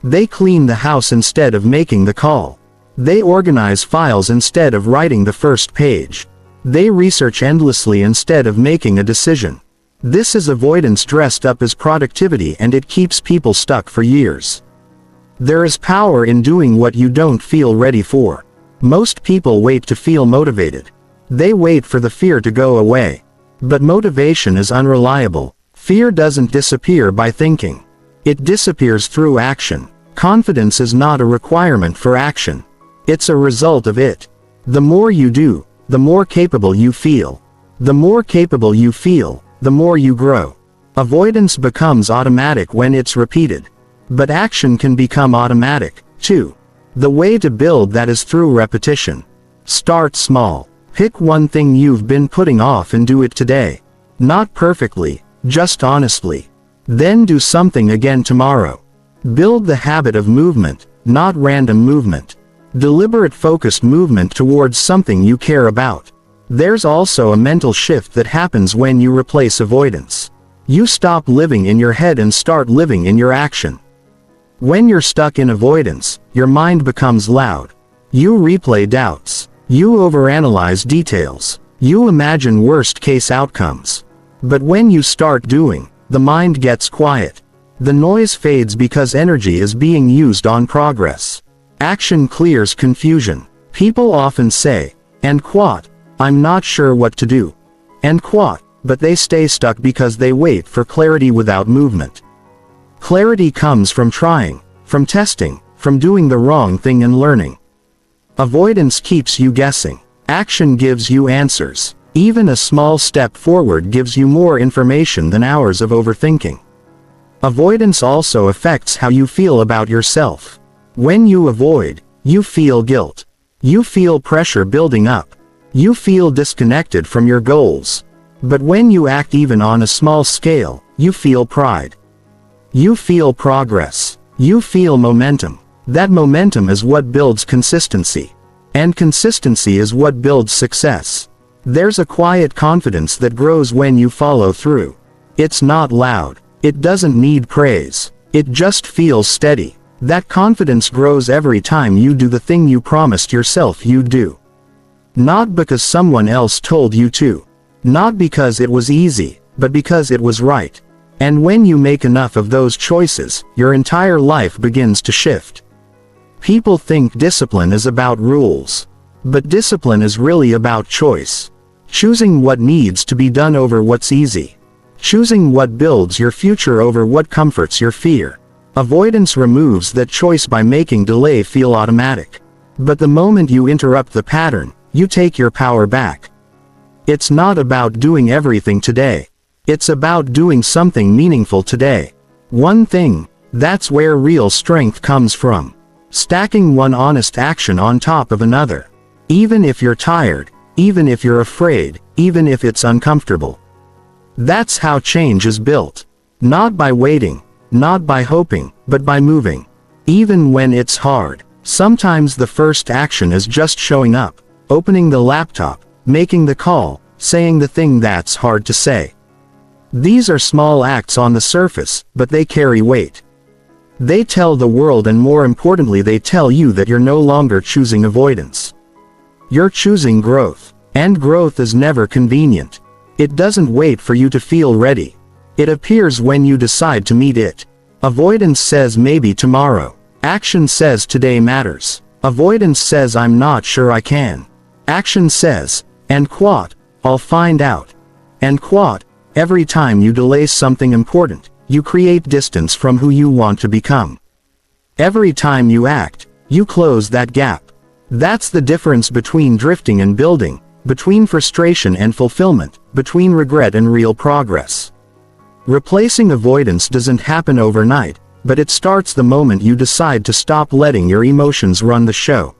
They clean the house instead of making the call. They organize files instead of writing the first page. They research endlessly instead of making a decision. This is avoidance dressed up as productivity, and it keeps people stuck for years. There is power in doing what you don't feel ready for. Most people wait to feel motivated. They wait for the fear to go away. But motivation is unreliable. Fear doesn't disappear by thinking. It disappears through action. Confidence is not a requirement for action. It's a result of it. The more you do, the more capable you feel. The more capable you feel, the more you grow. Avoidance becomes automatic when it's repeated. But action can become automatic, too. The way to build that is through repetition. Start small. Pick one thing you've been putting off and do it today. Not perfectly, just honestly. Then do something again tomorrow. Build the habit of movement, not random movement. Deliberate focused movement towards something you care about. There's also a mental shift that happens when you replace avoidance. You stop living in your head and start living in your action. When you're stuck in avoidance, your mind becomes loud. You replay doubts. You overanalyze details. You imagine worst-case outcomes. But when you start doing, the mind gets quiet. The noise fades because energy is being used on progress. Action clears confusion. People often say, "And quote, I'm not sure what to do." And quote, but they stay stuck because they wait for clarity without movement. Clarity comes from trying, from testing, from doing the wrong thing and learning. Avoidance keeps you guessing. Action gives you answers. Even a small step forward gives you more information than hours of overthinking. Avoidance also affects how you feel about yourself. When you avoid, you feel guilt. You feel pressure building up. You feel disconnected from your goals. But when you act even on a small scale, you feel pride. You feel progress. You feel momentum. That momentum is what builds consistency. And consistency is what builds success. There's a quiet confidence that grows when you follow through. It's not loud. It doesn't need praise. It just feels steady. That confidence grows every time you do the thing you promised yourself you'd do. Not because someone else told you to. Not because it was easy, but because it was right. And when you make enough of those choices, your entire life begins to shift. People think discipline is about rules. But discipline is really about choice. Choosing what needs to be done over what's easy. Choosing what builds your future over what comforts your fear. Avoidance removes that choice by making delay feel automatic. But the moment you interrupt the pattern, you take your power back. It's not about doing everything today. It's about doing something meaningful today. One thing. That's where real strength comes from. Stacking one honest action on top of another. Even if you're tired, even if you're afraid, even if it's uncomfortable. That's how change is built. Not by waiting, not by hoping, but by moving. Even when it's hard. Sometimes the first action is just showing up, opening the laptop, making the call, saying the thing that's hard to say. These are small acts on the surface, but they carry weight. They tell the world, and more importantly, they tell you that you're no longer choosing avoidance. You're choosing growth. And growth is never convenient. It doesn't wait for you to feel ready. It appears when you decide to meet it. Avoidance says maybe tomorrow. Action says today matters. Avoidance says I'm not sure I can. Action says, and quote, I'll find out. And quote, every time you delay something important, you create distance from who you want to become. Every time you act, you close that gap. That's the difference between drifting and building, between frustration and fulfillment, between regret and real progress. Replacing avoidance doesn't happen overnight, but it starts the moment you decide to stop letting your emotions run the show.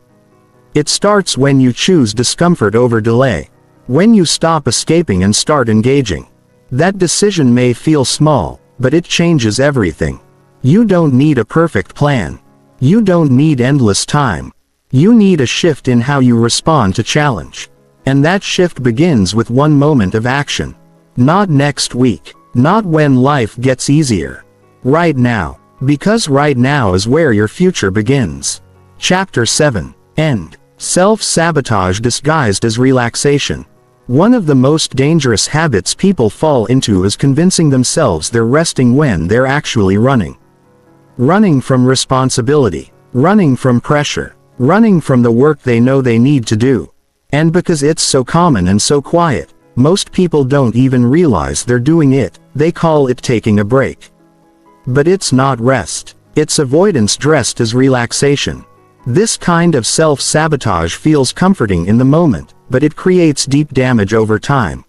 It starts when you choose discomfort over delay. When you stop escaping and start engaging. That decision may feel small, but it changes everything. You don't need a perfect plan. You don't need endless time. You need a shift in how you respond to challenge. And that shift begins with one moment of action. Not next week. Not when life gets easier. Right now. Because right now is where your future begins. Chapter 7. End. Self-sabotage disguised as relaxation. One of the most dangerous habits people fall into is convincing themselves they're resting when they're actually running. Running from responsibility. Running from pressure. Running from the work they know they need to do. And because it's so common and so quiet, most people don't even realize they're doing it. They call it taking a break. But it's not rest. It's avoidance dressed as relaxation. This kind of self-sabotage feels comforting in the moment, but it creates deep damage over time.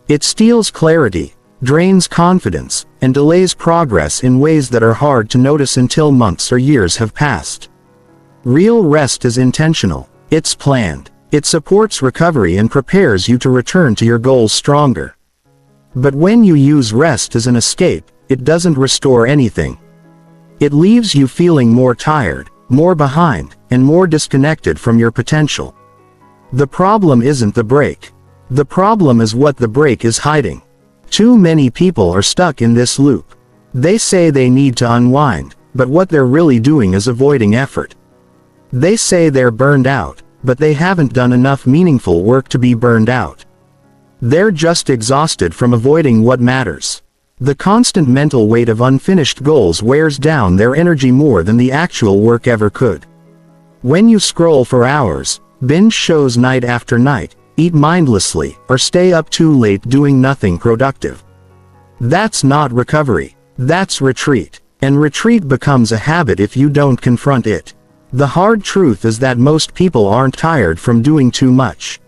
It steals clarity, drains confidence, and delays progress in ways that are hard to notice until months or years have passed. Real rest is intentional. It's planned. It supports recovery and prepares you to return to your goals stronger. But when you use rest as an escape, it doesn't restore anything. It leaves you feeling more tired, more behind, and more disconnected from your potential. The problem isn't the break. The problem is what the break is hiding. Too many people are stuck in this loop. They say they need to unwind, but what they're really doing is avoiding effort. They say they're burned out, but they haven't done enough meaningful work to be burned out. They're just exhausted from avoiding what matters. The constant mental weight of unfinished goals wears down their energy more than the actual work ever could. When you scroll for hours, binge shows night after night, eat mindlessly, or stay up too late doing nothing productive, that's not recovery. That's retreat. And retreat becomes a habit if you don't confront it. The hard truth is that most people aren't tired from doing too much.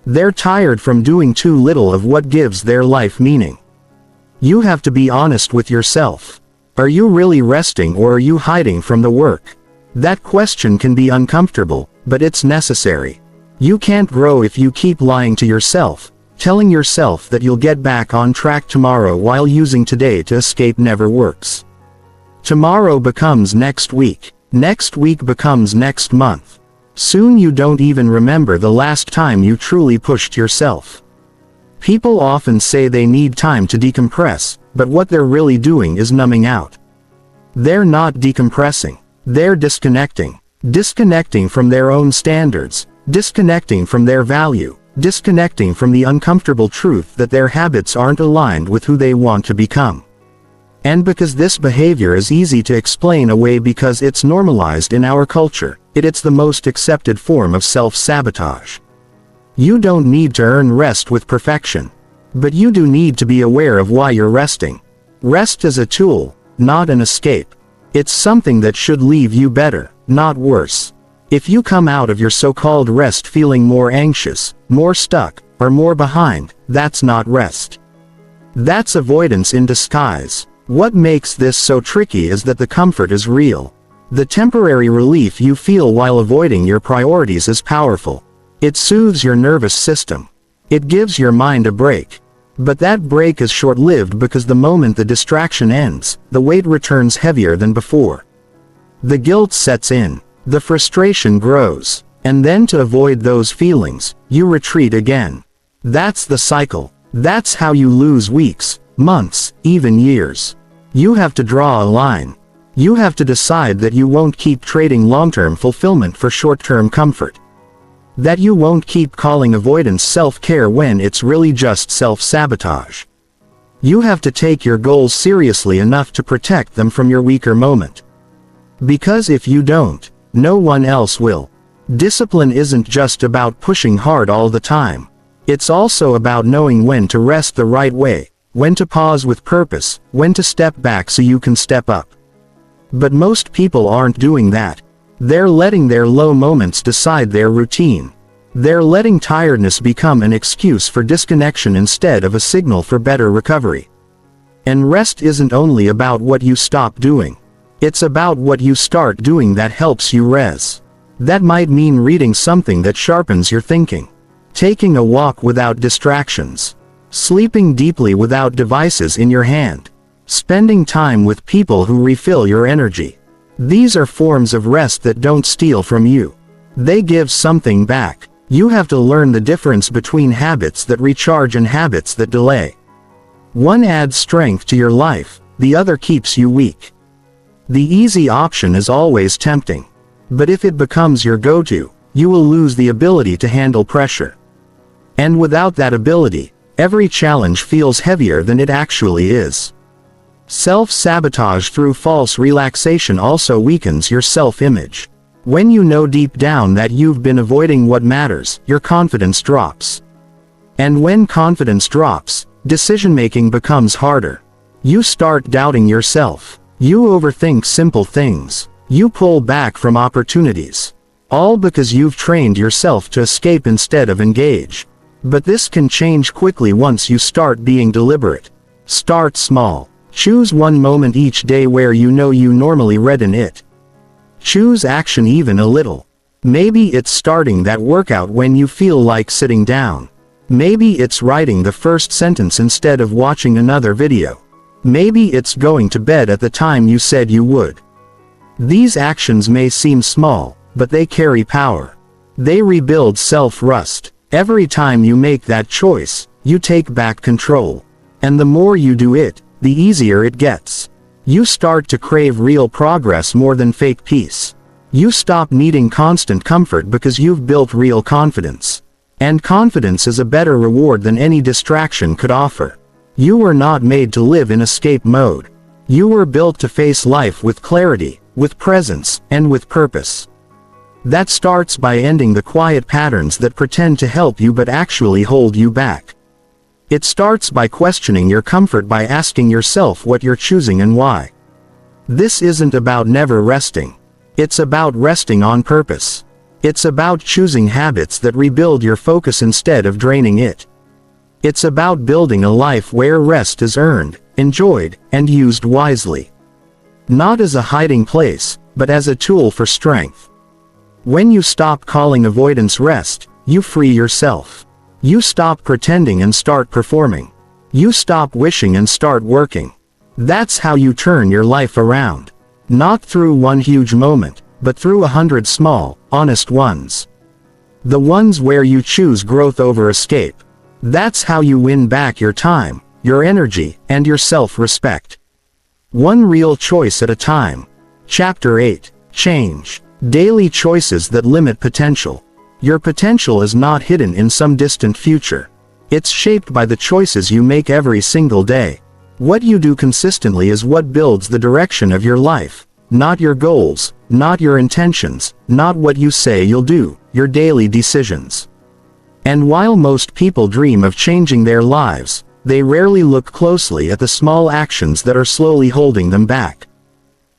They're tired from doing too little of what gives their life meaning. You have to be honest with yourself. Are you really resting, or are you hiding from the work? That question can be uncomfortable, but it's necessary. You can't grow if you keep lying to yourself, telling yourself that you'll get back on track tomorrow while using today to escape never works. Tomorrow becomes next week. Next week becomes next month. Soon you don't even remember the last time you truly pushed yourself. People often say they need time to decompress, but what they're really doing is numbing out. They're not decompressing. They're disconnecting. Disconnecting from their own standards. Disconnecting from their value. Disconnecting from the uncomfortable truth that their habits aren't aligned with who they want to become. And because this behavior is easy to explain away because it's normalized in our culture, it's the most accepted form of self-sabotage. You don't need to earn rest with perfection. But you do need to be aware of why you're resting. Rest is a tool, not an escape. It's something that should leave you better, not worse. If you come out of your so-called rest feeling more anxious, more stuck, or more behind, that's not rest. That's avoidance in disguise. What makes this so tricky is that the comfort is real. The temporary relief you feel while avoiding your priorities is powerful. It soothes your nervous system. It gives your mind a break. But that break is short-lived because the moment the distraction ends, the weight returns heavier than before. The guilt sets in. The frustration grows. And then to avoid those feelings, you retreat again. That's the cycle. That's how you lose weeks, months, even years. You have to draw a line. You have to decide that you won't keep trading long-term fulfillment for short-term comfort. That you won't keep calling avoidance self-care when it's really just self-sabotage. You have to take your goals seriously enough to protect them from your weaker moment. Because if you don't, no one else will. Discipline isn't just about pushing hard all the time. It's also about knowing when to rest the right way, when to pause with purpose, when to step back so you can step up. But most people aren't doing that. They're letting their low moments decide their routine. They're letting tiredness become an excuse for disconnection instead of a signal for better recovery. And rest isn't only about what you stop doing. It's about what you start doing that helps you res. That might mean reading something that sharpens your thinking. Taking a walk without distractions. Sleeping deeply without devices in your hand. Spending time with people who refill your energy. These are forms of rest that don't steal from you. They give something back. You have to learn the difference between habits that recharge and habits that delay. One adds strength to your life, the other keeps you weak. The easy option is always tempting. But if it becomes your go-to, you will lose the ability to handle pressure. And without that ability, every challenge feels heavier than it actually is. Self-sabotage through false relaxation also weakens your self-image. When you know deep down that you've been avoiding what matters, your confidence drops. And when confidence drops, decision-making becomes harder. You start doubting yourself. You overthink simple things. You pull back from opportunities. All because you've trained yourself to escape instead of engage. But this can change quickly once you start being deliberate. Start small. Choose one moment each day where you know you normally redden it. Choose action even a little. Maybe it's starting that workout when you feel like sitting down. Maybe it's writing the first sentence instead of watching another video. Maybe it's going to bed at the time you said you would. These actions may seem small, but they carry power. They rebuild self-trust. Every time you make that choice, you take back control. And the more you do it, the easier it gets. You start to crave real progress more than fake peace. You stop needing constant comfort because you've built real confidence. And confidence is a better reward than any distraction could offer. You were not made to live in escape mode. You were built to face life with clarity, with presence, and with purpose. That starts by ending the quiet patterns that pretend to help you but actually hold you back. It starts by questioning your comfort by asking yourself what you're choosing and why. This isn't about never resting. It's about resting on purpose. It's about choosing habits that rebuild your focus instead of draining it. It's about building a life where rest is earned, enjoyed, and used wisely. Not as a hiding place, but as a tool for strength. When you stop calling avoidance rest, you free yourself. You stop pretending and start performing. You stop wishing and start working. That's how you turn your life around. Not through one huge moment, but through 100 small, honest ones. The ones where you choose growth over escape. That's how you win back your time, your energy, and your self-respect. One real choice at a time. Chapter 8. Change. Daily choices that limit potential. Your potential is not hidden in some distant future. It's shaped by the choices you make every single day. What you do consistently is what builds the direction of your life, not your goals, not your intentions, not what you say you'll do, your daily decisions. And while most people dream of changing their lives, they rarely look closely at the small actions that are slowly holding them back.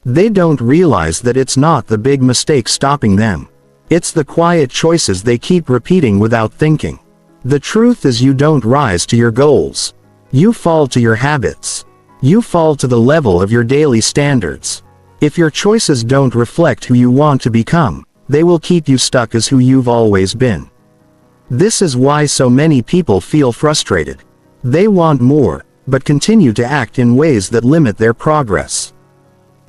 They don't realize that it's not the big mistakes stopping them. It's the quiet choices they keep repeating without thinking. The truth is, you don't rise to your goals. You fall to your habits. You fall to the level of your daily standards. If your choices don't reflect who you want to become, they will keep you stuck as who you've always been. This is why so many people feel frustrated. They want more, but continue to act in ways that limit their progress.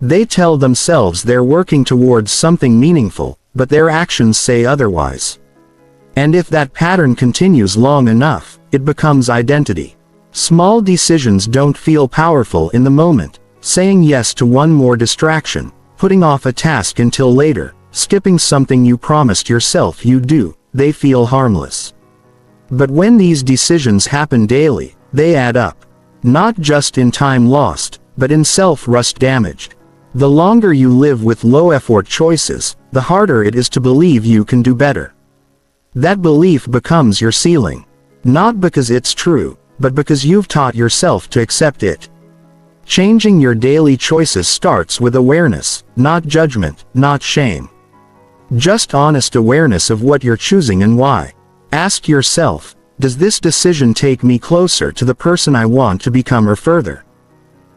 They tell themselves they're working towards something meaningful, but their actions say otherwise. And if that pattern continues long enough, it becomes identity. Small decisions don't feel powerful in the moment. Saying yes to one more distraction, putting off a task until later, skipping something you promised yourself you'd do, they feel harmless. But when these decisions happen daily, they add up. Not just in time lost, but in self-trust damaged. The longer you live with low-effort choices, the harder it is to believe you can do better. That belief becomes your ceiling. Not because it's true, but because you've taught yourself to accept it. Changing your daily choices starts with awareness, not judgment, not shame. Just honest awareness of what you're choosing and why. Ask yourself, does this decision take me closer to the person I want to become or further?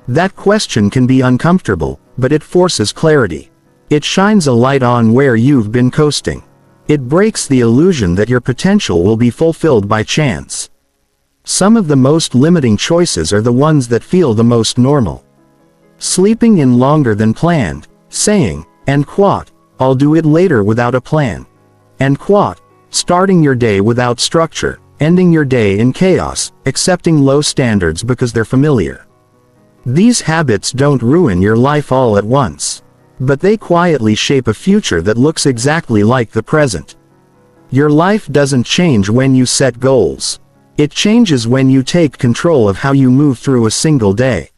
That question can be uncomfortable, but it forces clarity. It shines a light on where you've been coasting. It breaks the illusion that your potential will be fulfilled by chance. Some of the most limiting choices are the ones that feel the most normal. Sleeping in longer than planned, saying, and quote, I'll do it later without a plan. And quote, starting your day without structure, ending your day in chaos, accepting low standards because they're familiar. These habits don't ruin your life all at once, but they quietly shape a future that looks exactly like the present. Your life doesn't change when you set goals. It changes when you take control of how you move through a single day.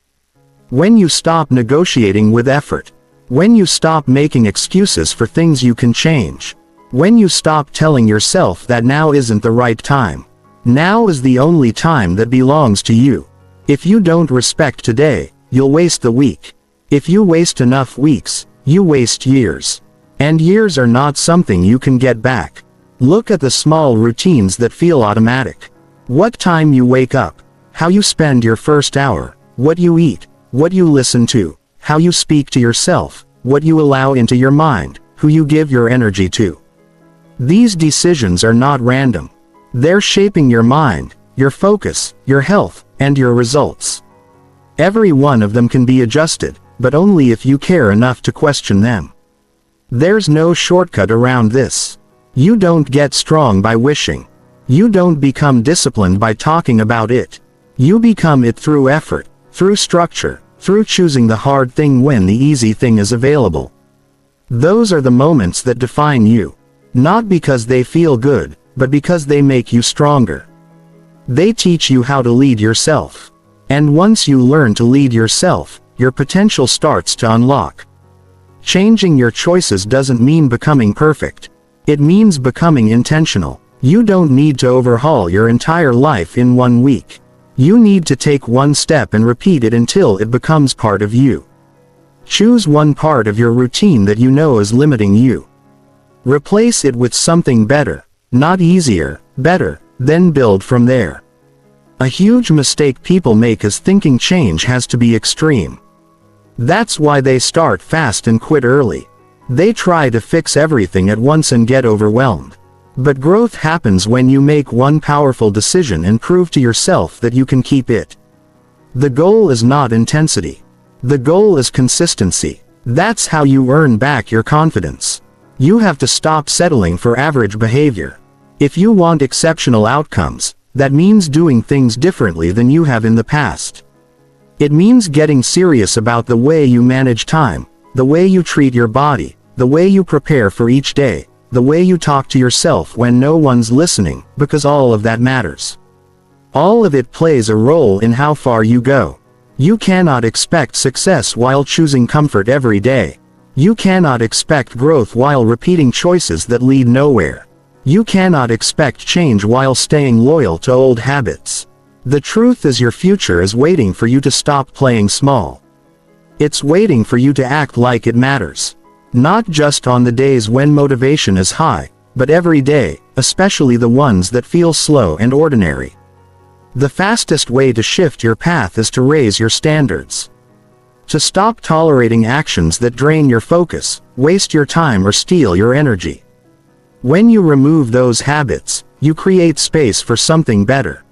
When you stop negotiating with effort. When you stop making excuses for things you can change. When you stop telling yourself that now isn't the right time. Now is the only time that belongs to you. If you don't respect today, you'll waste the week. If you waste enough weeks, you waste years. And years are not something you can get back. Look at the small routines that feel automatic. What time you wake up, how you spend your first hour, what you eat, what you listen to, how you speak to yourself, what you allow into your mind, who you give your energy to. These decisions are not random. They're shaping your mind, your focus, your health, and your results. Every one of them can be adjusted, but only if you care enough to question them. There's no shortcut around this. You don't get strong by wishing. You don't become disciplined by talking about it. You become it through effort, through structure, through choosing the hard thing when the easy thing is available. Those are the moments that define you. Not because they feel good, but because they make you stronger. They teach you how to lead yourself. And once you learn to lead yourself, your potential starts to unlock. Changing your choices doesn't mean becoming perfect. It means becoming intentional. You don't need to overhaul your entire life in 1 week. You need to take one step and repeat it until it becomes part of you. Choose one part of your routine that you know is limiting you. Replace it with something better, not easier, better, then build from there. A huge mistake people make is thinking change has to be extreme. That's why they start fast and quit early. They try to fix everything at once and get overwhelmed. But growth happens when you make one powerful decision and prove to yourself that you can keep it. The goal is not intensity. The goal is consistency. That's how you earn back your confidence. You have to stop settling for average behavior. If you want exceptional outcomes, that means doing things differently than you have in the past. It means getting serious about the way you manage time, the way you treat your body, the way you prepare for each day, the way you talk to yourself when no one's listening, because all of that matters. All of it plays a role in how far you go. You cannot expect success while choosing comfort every day. You cannot expect growth while repeating choices that lead nowhere. You cannot expect change while staying loyal to old habits. The truth is, your future is waiting for you to stop playing small. It's waiting for you to act like it matters. Not just on the days when motivation is high, but every day, especially the ones that feel slow and ordinary. The fastest way to shift your path is to raise your standards. To stop tolerating actions that drain your focus, waste your time, or steal your energy. When you remove those habits, you create space for something better.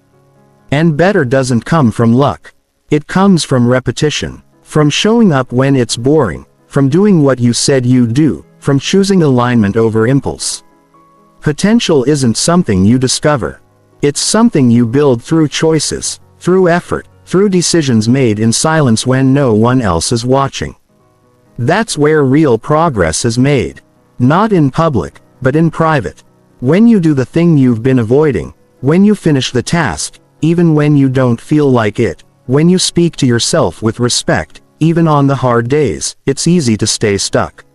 And better doesn't come from luck. It comes from repetition, from showing up when it's boring, from doing what you said you'd do, from choosing alignment over impulse. Potential isn't something you discover. It's something you build through choices, through effort, through decisions made in silence when no one else is watching. That's where real progress is made. Not in public, but in private. When you do the thing you've been avoiding, when you finish the task, even when you don't feel like it, when you speak to yourself with respect, even on the hard days, it's easy to stay stuck.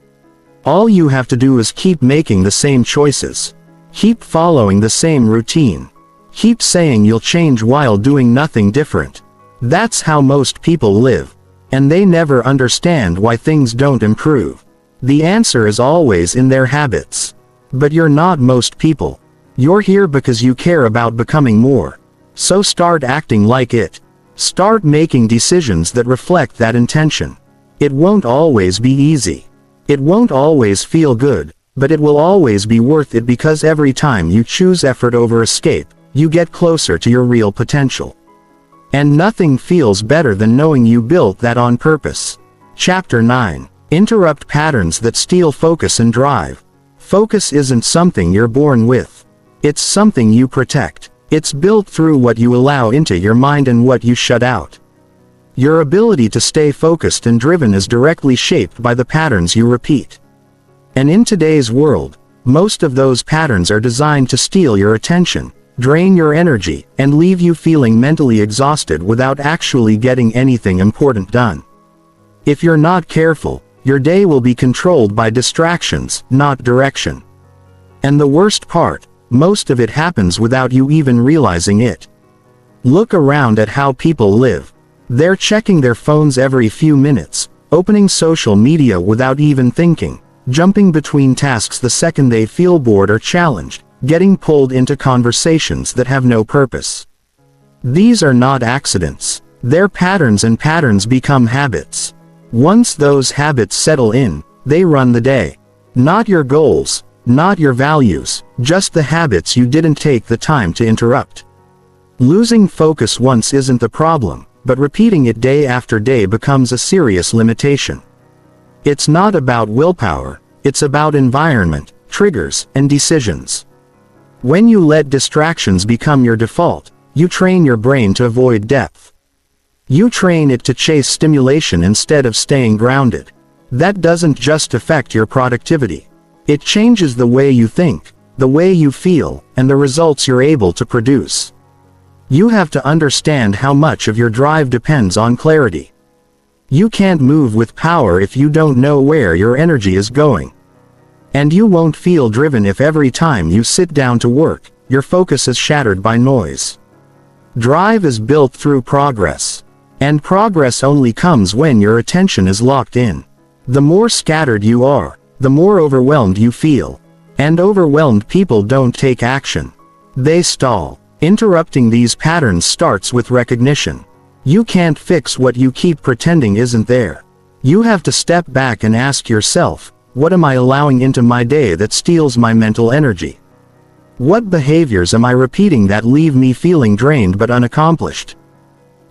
All you have to do is keep making the same choices. Keep following the same routine. Keep saying you'll change while doing nothing different. That's how most people live. And they never understand why things don't improve. The answer is always in their habits. But you're not most people. You're here because you care about becoming more. So start acting like it. Start making decisions that reflect that intention. It won't always be easy. It won't always feel good, but it will always be worth it, because every time you choose effort over escape, you get closer to your real potential. And nothing feels better than knowing you built that on purpose. Chapter 9. Interrupt patterns that steal focus and drive. Focus isn't something you're born with. It's something you protect. It's built through what you allow into your mind and what you shut out. Your ability to stay focused and driven is directly shaped by the patterns you repeat. And in today's world, most of those patterns are designed to steal your attention, drain your energy, and leave you feeling mentally exhausted without actually getting anything important done. If you're not careful, your day will be controlled by distractions, not direction. And the worst part, most of it happens without you even realizing it. Look around at how people live. They're checking their phones every few minutes, opening social media without even thinking, jumping between tasks the second they feel bored or challenged, getting pulled into conversations that have no purpose. These are not accidents. They're patterns, and patterns become habits. Once those habits settle in, they run the day. Not your goals, not your values, just the habits you didn't take the time to interrupt. Losing focus once isn't the problem, but repeating it day after day becomes a serious limitation. It's not about willpower, it's about environment, triggers, and decisions. When you let distractions become your default, you train your brain to avoid depth. You train it to chase stimulation instead of staying grounded. That doesn't just affect your productivity. It changes the way you think, the way you feel, and the results you're able to produce. You have to understand how much of your drive depends on clarity. You can't move with power if you don't know where your energy is going. And you won't feel driven if every time you sit down to work, your focus is shattered by noise. Drive is built through progress. And progress only comes when your attention is locked in. The more scattered you are, the more overwhelmed you feel. And overwhelmed people don't take action. They stall. Interrupting these patterns starts with recognition. You can't fix what you keep pretending isn't there. You have to step back and ask yourself, what am I allowing into my day that steals my mental energy? What behaviors am I repeating that leave me feeling drained but unaccomplished?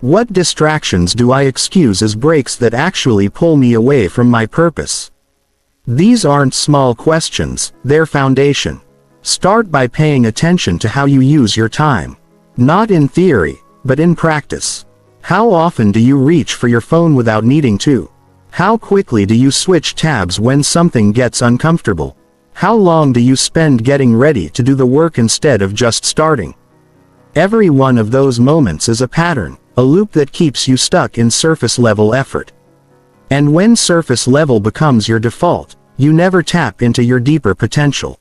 What distractions do I excuse as breaks that actually pull me away from my purpose? These aren't small questions, they're foundation. Start by paying attention to how you use your time. Not in theory, but in practice. How often do you reach for your phone without needing to? How quickly do you switch tabs when something gets uncomfortable? How long do you spend getting ready to do the work instead of just starting? Every one of those moments is a pattern, a loop that keeps you stuck in surface-level effort. And when surface level becomes your default, you never tap into your deeper potential.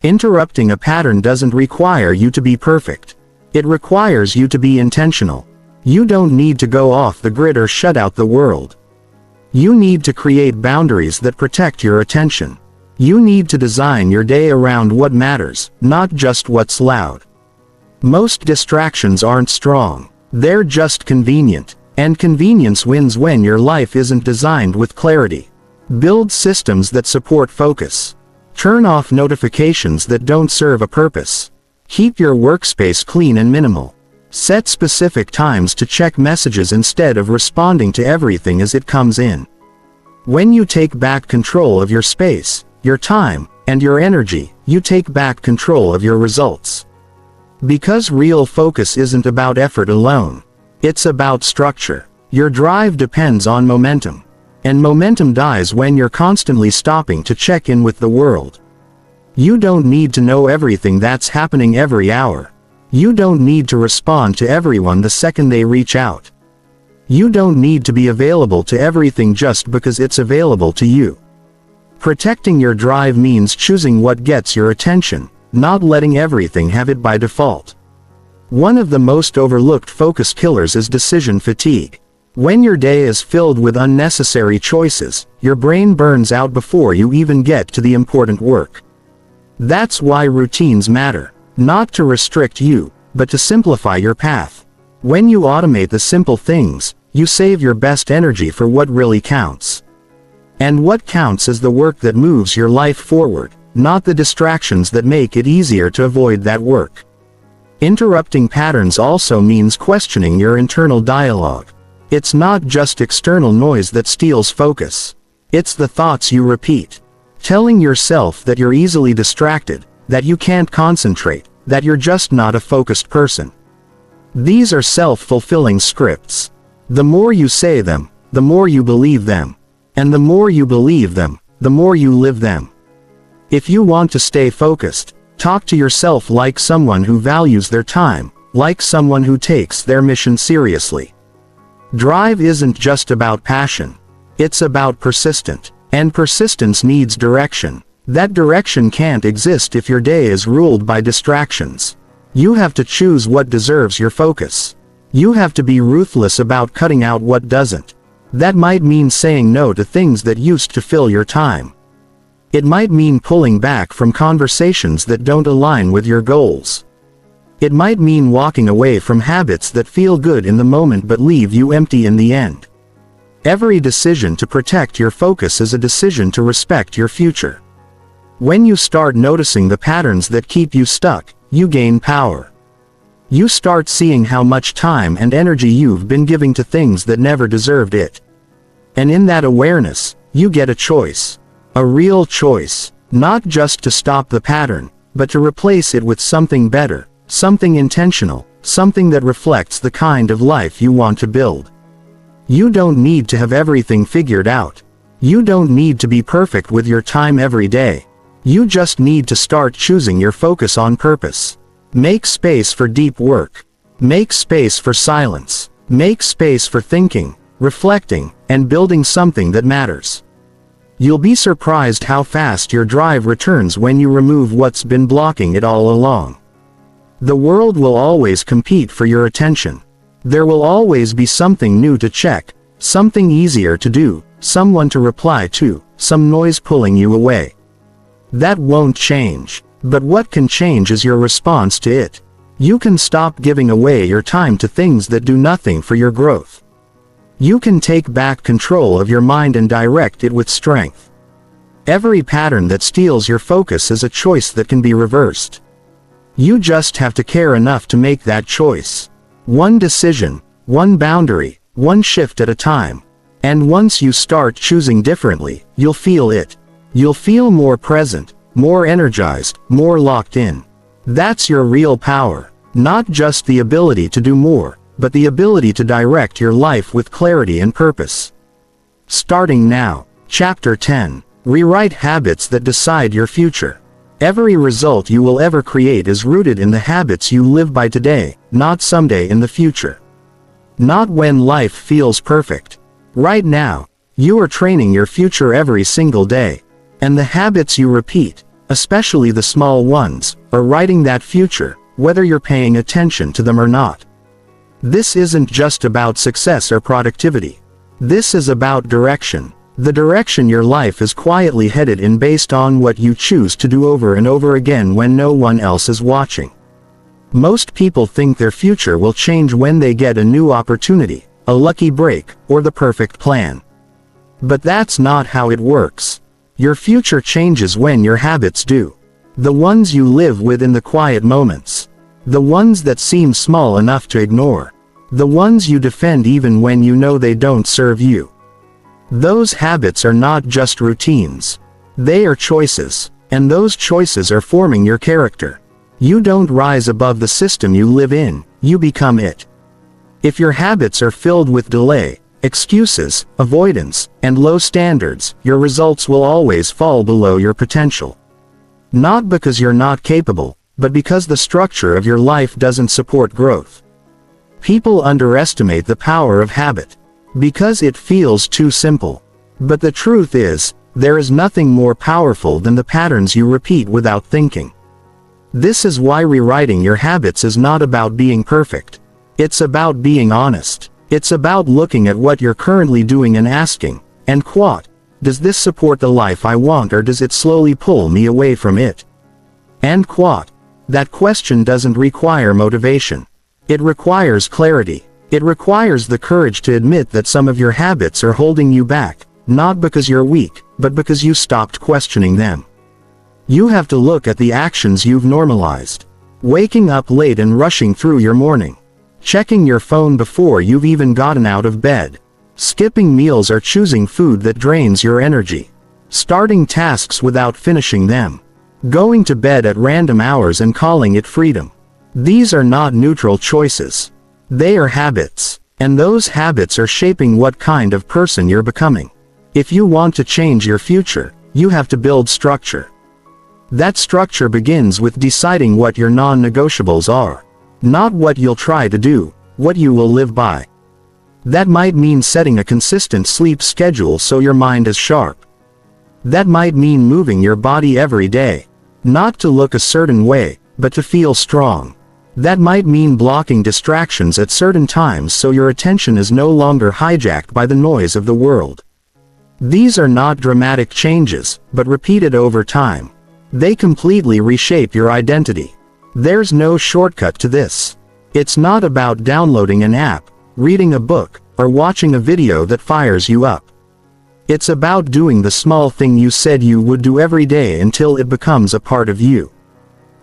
Interrupting a pattern doesn't require you to be perfect. It requires you to be intentional. You don't need to go off the grid or shut out the world. You need to create boundaries that protect your attention. You need to design your day around what matters, not just what's loud. Most distractions aren't strong. They're just convenient. And convenience wins when your life isn't designed with clarity. Build systems that support focus. Turn off notifications that don't serve a purpose. Keep your workspace clean and minimal. Set specific times to check messages instead of responding to everything as it comes in. When you take back control of your space, your time, and your energy, you take back control of your results. Because real focus isn't about effort alone. It's about structure. Your drive depends on momentum. And momentum dies when you're constantly stopping to check in with the world. You don't need to know everything that's happening every hour. You don't need to respond to everyone the second they reach out. You don't need to be available to everything just because it's available to you. Protecting your drive means choosing what gets your attention, not letting everything have it by default. One of the most overlooked focus killers is decision fatigue. When your day is filled with unnecessary choices, your brain burns out before you even get to the important work. That's why routines matter, not to restrict you, but to simplify your path. When you automate the simple things, you save your best energy for what really counts. And what counts is the work that moves your life forward, not the distractions that make it easier to avoid that work. Interrupting patterns also means questioning your internal dialogue. It's not just external noise that steals focus. It's the thoughts you repeat. Telling yourself that you're easily distracted, that you can't concentrate, that you're just not a focused person. These are self-fulfilling scripts. The more you say them, the more you believe them. And the more you believe them, the more you live them. If you want to stay focused, talk to yourself like someone who values their time, like someone who takes their mission seriously. Drive isn't just about passion. It's about persistence. And persistence needs direction. That direction can't exist if your day is ruled by distractions. You have to choose what deserves your focus. You have to be ruthless about cutting out what doesn't. That might mean saying no to things that used to fill your time. It might mean pulling back from conversations that don't align with your goals. It might mean walking away from habits that feel good in the moment but leave you empty in the end. Every decision to protect your focus is a decision to respect your future. When you start noticing the patterns that keep you stuck, you gain power. You start seeing how much time and energy you've been giving to things that never deserved it. And in that awareness, you get a choice. A real choice, not just to stop the pattern, but to replace it with something better, something intentional, something that reflects the kind of life you want to build. You don't need to have everything figured out. You don't need to be perfect with your time every day. You just need to start choosing your focus on purpose. Make space for deep work. Make space for silence. Make space for thinking, reflecting, and building something that matters. You'll be surprised how fast your drive returns when you remove what's been blocking it all along. The world will always compete for your attention. There will always be something new to check, something easier to do, someone to reply to, some noise pulling you away. That won't change. But what can change is your response to it. You can stop giving away your time to things that do nothing for your growth. You can take back control of your mind and direct it with strength. Every pattern that steals your focus is a choice that can be reversed. You just have to care enough to make that choice. One decision, one boundary, one shift at a time. And once you start choosing differently, you'll feel it. You'll feel more present, more energized, more locked in. That's your real power. Not just the ability to do more, but the ability to direct your life with clarity and purpose. Starting now. Chapter 10. Rewrite habits that decide your future. Every result you will ever create is rooted in the habits you live by today, not someday in the future. Not when life feels perfect. Right now, you are training your future every single day. And the habits you repeat, especially the small ones, are writing that future, whether you're paying attention to them or not. This isn't just about success or productivity. This is about direction. The direction your life is quietly headed in based on what you choose to do over and over again when no one else is watching. Most people think their future will change when they get a new opportunity, a lucky break, or the perfect plan. But that's not how it works. Your future changes when your habits do. The ones you live with in the quiet moments. The ones that seem small enough to ignore. The ones you defend even when you know they don't serve you. Those habits are not just routines. They are choices, and those choices are forming your character. You don't rise above the system you live in, you become it. If your habits are filled with delay, excuses, avoidance, and low standards, your results will always fall below your potential. Not because you're not capable, but because the structure of your life doesn't support growth. People underestimate the power of habit, because it feels too simple. But the truth is, there is nothing more powerful than the patterns you repeat without thinking. This is why rewriting your habits is not about being perfect. It's about being honest. It's about looking at what you're currently doing and asking, and quote, does this support the life I want or does it slowly pull me away from it? End quote. That question doesn't require motivation. It requires clarity. It requires the courage to admit that some of your habits are holding you back, not because you're weak, but because you stopped questioning them. You have to look at the actions you've normalized. Waking up late and rushing through your morning. Checking your phone before you've even gotten out of bed. Skipping meals or choosing food that drains your energy. Starting tasks without finishing them. Going to bed at random hours and calling it freedom. These are not neutral choices. They are habits. And those habits are shaping what kind of person you're becoming. If you want to change your future, you have to build structure. That structure begins with deciding what your non-negotiables are. Not what you'll try to do, what you will live by. That might mean setting a consistent sleep schedule so your mind is sharp. That might mean moving your body every day. Not to look a certain way, but to feel strong. That might mean blocking distractions at certain times so your attention is no longer hijacked by the noise of the world. These are not dramatic changes, but repeated over time. They completely reshape your identity. There's no shortcut to this. It's not about downloading an app, reading a book, or watching a video that fires you up. It's about doing the small thing you said you would do every day until it becomes a part of you.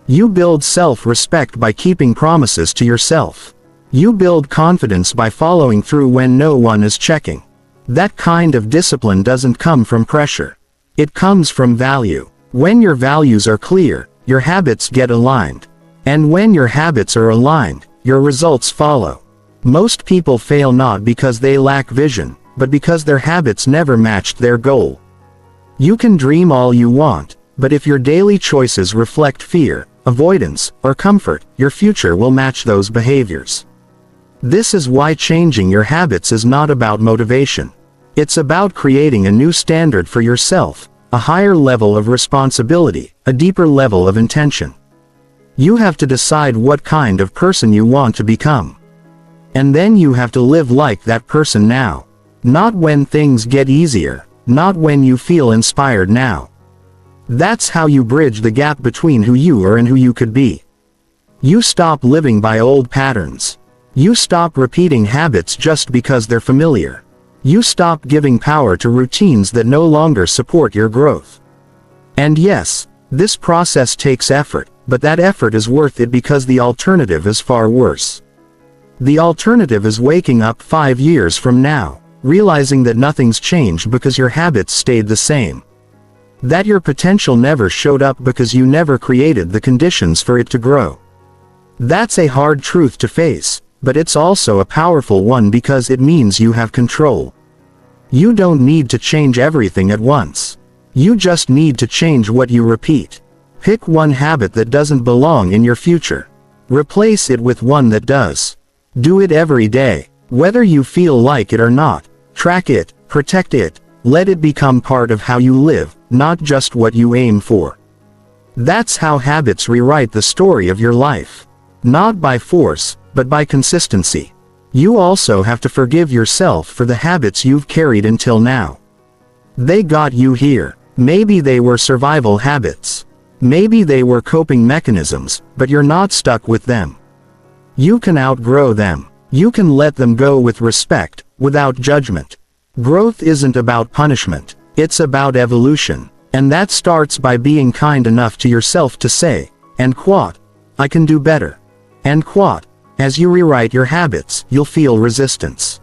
You build self-respect by keeping promises to yourself. You build confidence by following through when no one is checking. That kind of discipline doesn't come from pressure. It comes from value. When your values are clear, your habits get aligned. And when your habits are aligned, your results follow. Most people fail not because they lack vision, but because their habits never matched their goal. You can dream all you want, but if your daily choices reflect fear, avoidance, or comfort, your future will match those behaviors. This is why changing your habits is not about motivation. It's about creating a new standard for yourself, a higher level of responsibility, a deeper level of intention. You have to decide what kind of person you want to become. And then you have to live like that person now. Not when things get easier, not when you feel inspired now. That's how you bridge the gap between who you are and who you could be. You stop living by old patterns. You stop repeating habits just because they're familiar. You stop giving power to routines that no longer support your growth. And yes, this process takes effort, but that effort is worth it because the alternative is far worse. The alternative is waking up 5 years from now, realizing that nothing's changed because your habits stayed the same. That your potential never showed up because you never created the conditions for it to grow. That's a hard truth to face, but it's also a powerful one because it means you have control. You don't need to change everything at once. You just need to change what you repeat. Pick one habit that doesn't belong in your future. Replace it with one that does. Do it every day, Whether you feel like it or not, track it, protect it, let it become part of how you live, not just what you aim for. That's how habits rewrite the story of your life. Not by force, but by consistency. You also have to forgive yourself for the habits you've carried until now. They got you here. Maybe they were survival habits. Maybe they were coping mechanisms, but you're not stuck with them. You can outgrow them. You can let them go with respect, without judgment. Growth isn't about punishment, it's about evolution. And that starts by being kind enough to yourself to say, and quote, I can do better. And quote, as you rewrite your habits, you'll feel resistance.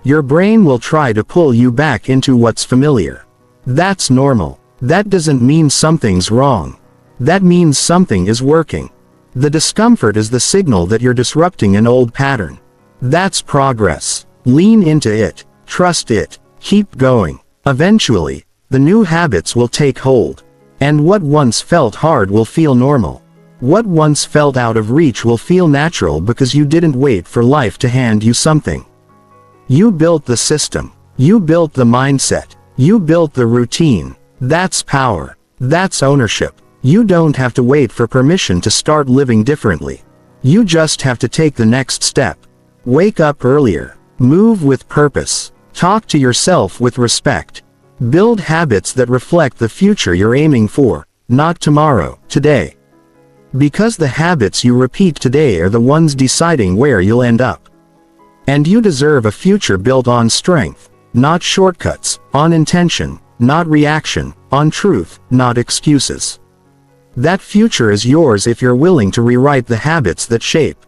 Your brain will try to pull you back into what's familiar. That's normal. That doesn't mean something's wrong. That means something is working. The discomfort is the signal that you're disrupting an old pattern. That's progress. Lean into it. Trust it. Keep going. Eventually, the new habits will take hold. And what once felt hard will feel normal. What once felt out of reach will feel natural because you didn't wait for life to hand you something. You built the system. You built the mindset. You built the routine. That's power. That's ownership. You don't have to wait for permission to start living differently. You just have to take the next step. Wake up earlier. Move with purpose. Talk to yourself with respect. Build habits that reflect the future you're aiming for, not tomorrow, today. Because the habits you repeat today are the ones deciding where you'll end up. And you deserve a future built on strength, not shortcuts, on intention, not reaction, on truth, not excuses. That future is yours if you're willing to rewrite the habits that shape